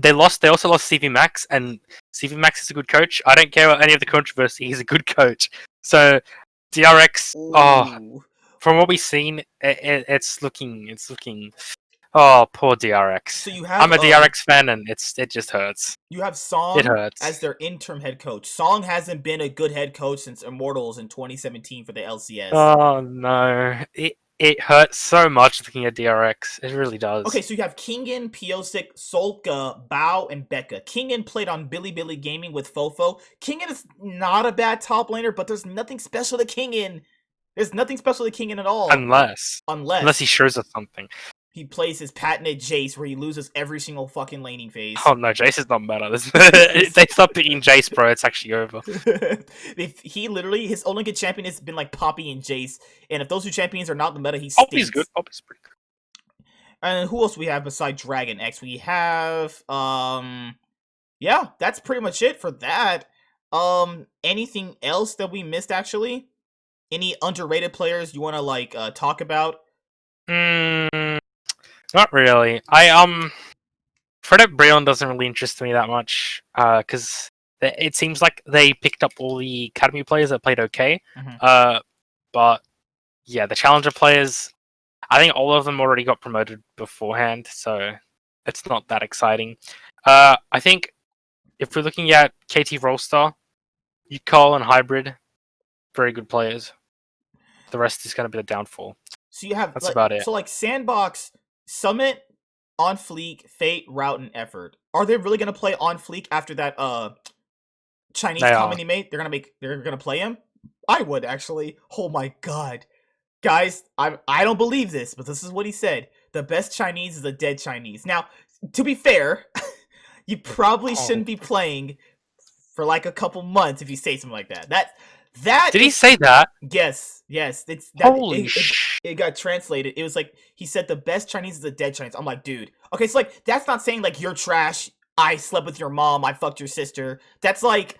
They also lost CV Max, and CV Max is a good coach. I don't care about any of the controversy. He's a good coach. So DRX, from what we've seen, it's looking. Oh, poor DRX. So you have I'm a DRX fan, and it just hurts. You have Song It hurts. as their interim head coach. Song hasn't been a good head coach since Immortals in 2017 for the LCS. Oh no, it hurts so much looking at DRX. It really does. Okay, so you have Kingen, Piosik, Solka, Bao, and Becca. Kingen played on Billy Gaming with Fofo. Kingen is not a bad top laner, but there's nothing special to Kingen. There's nothing special to Kingen at all. Unless he shows us something. He plays his patented Jace, where he loses every single fucking laning phase. Oh no, Jace is not better. If they stop picking Jace, bro, it's actually over. He literally, his only good champion has been like Poppy and Jace, and if those two champions are not the meta, he stinks. Poppy's good. Poppy's pretty good. And who else we have beside Dragon X? We have yeah, that's pretty much it for that. Anything else that we missed actually? Any underrated players you want to talk about? Mm, not really. Frederick Breon doesn't really interest me that much. Because it seems like they picked up all the academy players that played okay. Mhm. But yeah, the challenger players, I think all of them already got promoted beforehand, so it's not that exciting. I think if we're looking at KT Rolstar, Yukol and Hybrid, very good players. The rest is going to be the downfall. So you have That's about it. so like Sandbox, Summit, On Fleek, Fate, Route, and Effort. Are they really gonna play On Fleek after that Chinese They comment are. he made? They're gonna play him? I would actually. Oh my god. Guys, I don't believe this, but this is what he said. The best Chinese is a dead Chinese. Now, to be fair, you probably shouldn't be playing for like a couple months if you say something like that. That Did he is say that? yes. It's that Holy it got translated. It was like he said the best Chinese is a dead Chinese. I'm like, dude. Okay, so like that's not saying like you're trash. I slept with your mom. I fucked your sister. That's like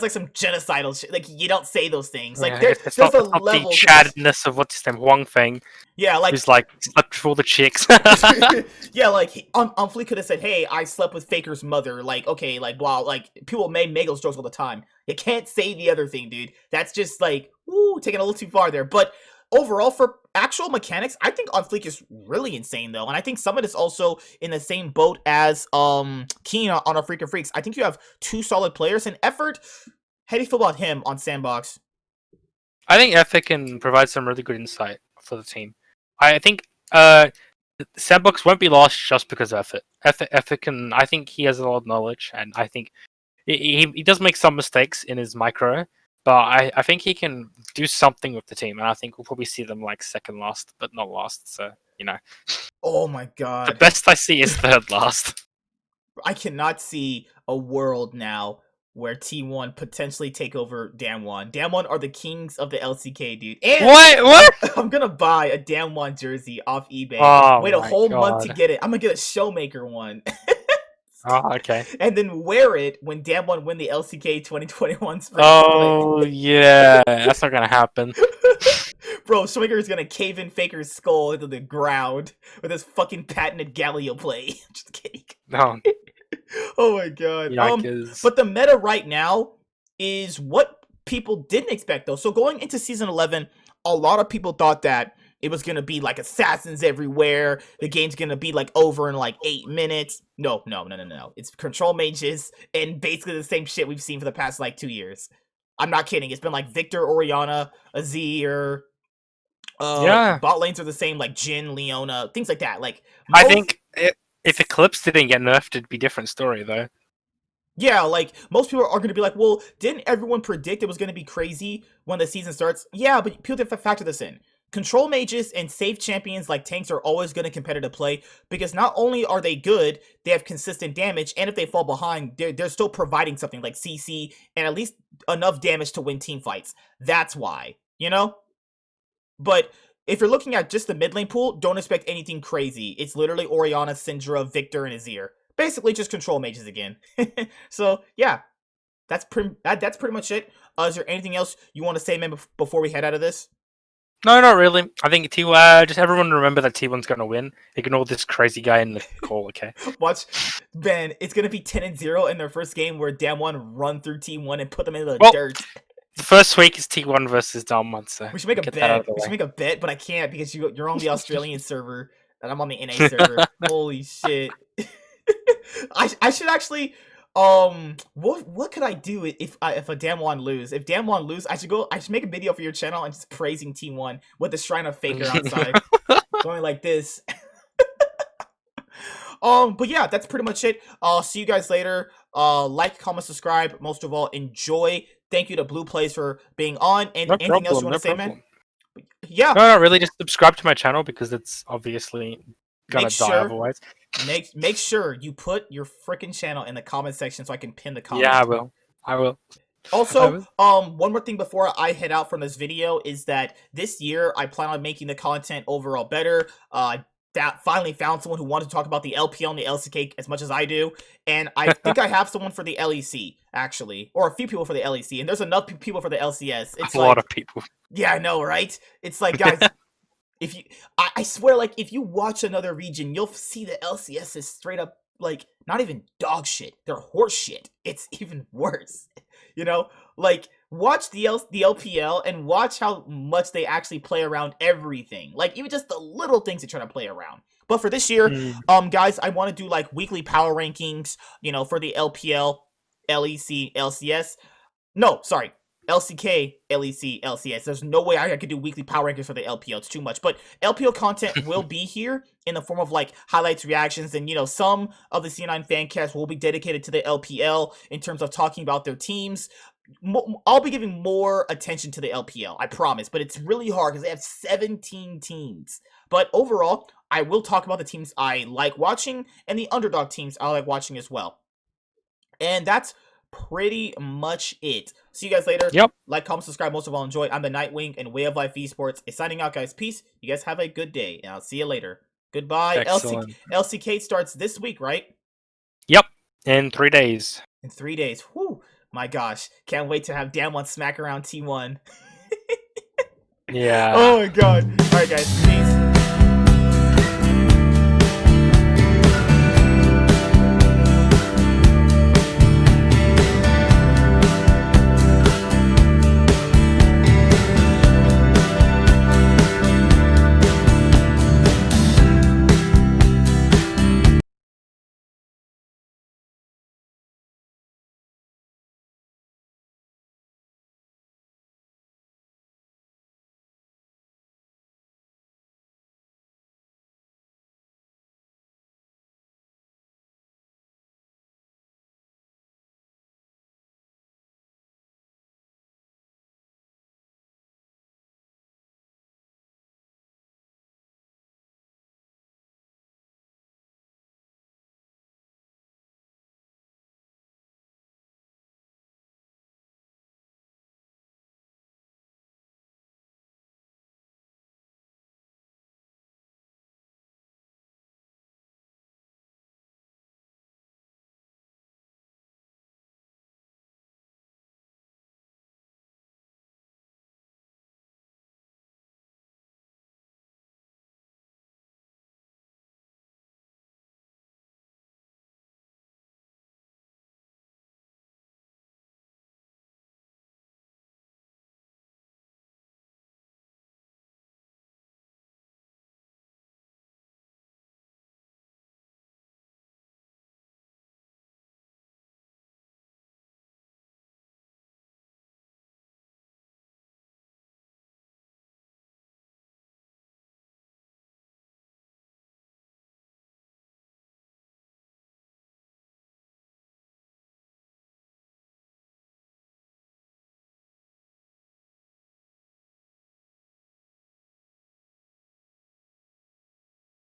some genocidal shit. Like you don't say those things. Like Yeah, it's there's not, a it's not the level. chattedness of what's his name, Huang Feng, Yeah, like who's like slept with all the chicks. yeah, like Fleek could have said, "Hey, I slept with Faker's mother." Like, okay, like wow, like people make those jokes all the time. You can't say the other thing, dude. That's just like, woo, taking a little too far there. But overall, for actual mechanics, I think On Fleek is really insane though, and I think Summit is also in the same boat as Keen on a Freaking Freaks. I think you have two solid players and Effort. How do you feel about him on Sandbox? I think Epic can provide some really good insight for the team. I think Sandbox won't be lost just because of Effort. Epic can, I think he has a lot of knowledge, and I think he does make some mistakes in his micro, but I think he can do something with the team, and I think we'll probably see them like second last, but not last. So Oh my the god. best I see is third last. I cannot see a world now where T1 potentially take over Damwon. Damwon are the kings of the LCK, dude. And What? I'm gonna buy a Damwon jersey off eBay. Oh Wait a my whole month to God. get it. I'm gonna get a Showmaker one. Oh, okay. And then wear it when Damwon win the LCK 2021 spring Oh yeah, that's not gonna happen. split. Bro, Showmaker is gonna cave in Faker's skull into the ground with his fucking patented Galio play. Just kidding. No, Oh my god. yikers. But the meta right now is what people didn't expect though. So going into season 11, a lot of people thought that it was gonna be like assassins everywhere. The game's gonna be like over in like 8 minutes. No. It's control mages and basically the same shit we've seen for the past like 2 years. I'm not kidding. It's been like Victor, Oriana, Azir. Yeah, Bot lanes are the same, like Jin, Leona, things like that. Like I most think if Eclipse didn't get nerfed, it'd be a different story though. Yeah, like most people are going to be like, well, didn't everyone predict it was going to be crazy when the season starts? Yeah, but people have to factor this in. Control mages and safe champions like tanks are always going to competitive play because not only are they good, they have consistent damage, and if they fall behind, they're still providing something like CC and at least enough damage to win team fights. That's why, you know? But if you're looking at just the mid lane pool, don't expect anything crazy. It's literally Orianna, Syndra, Victor, and Azir. Basically just control mages again. So yeah, that's pretty much it. Is there anything else you want to say, man, before we head out of this? No, not really. I think just everyone remember that T1's gonna win. Ignore this crazy guy in the call, okay? Watch, Ben. It's gonna be 10-0 in their first game where Damwon run through T1 and put them in the Well, dirt. The first week is T1 versus Dalmont, so We should make a get that out bet. of the We should way. make a bet, but I can't because you're on the Australian server and I'm on the NA server. Holy shit. I should actually what could I do if a Damwon lose? If Damwon lose, I should make a video for your channel and just praising T1 with the Shrine of Faker outside. Going like this. But yeah, that's pretty much it. I'll see you guys later. Like, comment, subscribe. Most of all, enjoy. Thank you to Blue Plays for being on. And No anything else you problem, want to no say, man? problem. Yeah. No, really, just subscribe to my channel because it's obviously gonna Make die sure otherwise. make sure you put your freaking channel in the comment section so I can pin the comment. Yeah, I will. I will. Also, one more thing before I head out from this video is that this year I plan on making the content overall better. finally found someone who wanted to talk about the LPL and the LCK as much as I do, and I think I have someone for the LEC actually, or a few people for the LEC, and there's enough people for the LCS. It's a lot of people. Yeah, I know, right? It's like, guys, if you, I swear, like, if you watch another region, you'll see the LCS is straight up, like, not even dog shit. They're horse shit. It's even worse. You know? Like, watch the LPL and watch how much they actually play around everything. Like, even just the little things they try to play around. But for this year, guys, I want to do, like, weekly power rankings, you know, for the LPL, LEC, LCS. No, sorry. LCK, LEC, LCS. There's no way I could do weekly power rankings for the LPL. It's too much. But LPL content will be here in the form of like highlights, reactions, and you know, some of the C9FanCast will be dedicated to the LPL in terms of talking about their teams. I'll be giving more attention to the LPL, I promise. But it's really hard because they have 17 teams. But overall, I will talk about the teams I like watching and the underdog teams I like watching as well. And that's pretty much it. See you guys later. Yep. Like, comment, subscribe. Most of all, enjoy. I'm the Nightwing and Way of Life Esports. Signing out, guys. Peace. You guys have a good day, and I'll see you later. Goodbye. LCK starts this week, right? Yep. In 3 days. In 3 days. Whew. My gosh. Can't wait to have Damwon smack around T1. Yeah. Oh my god. Alright, guys. Peace.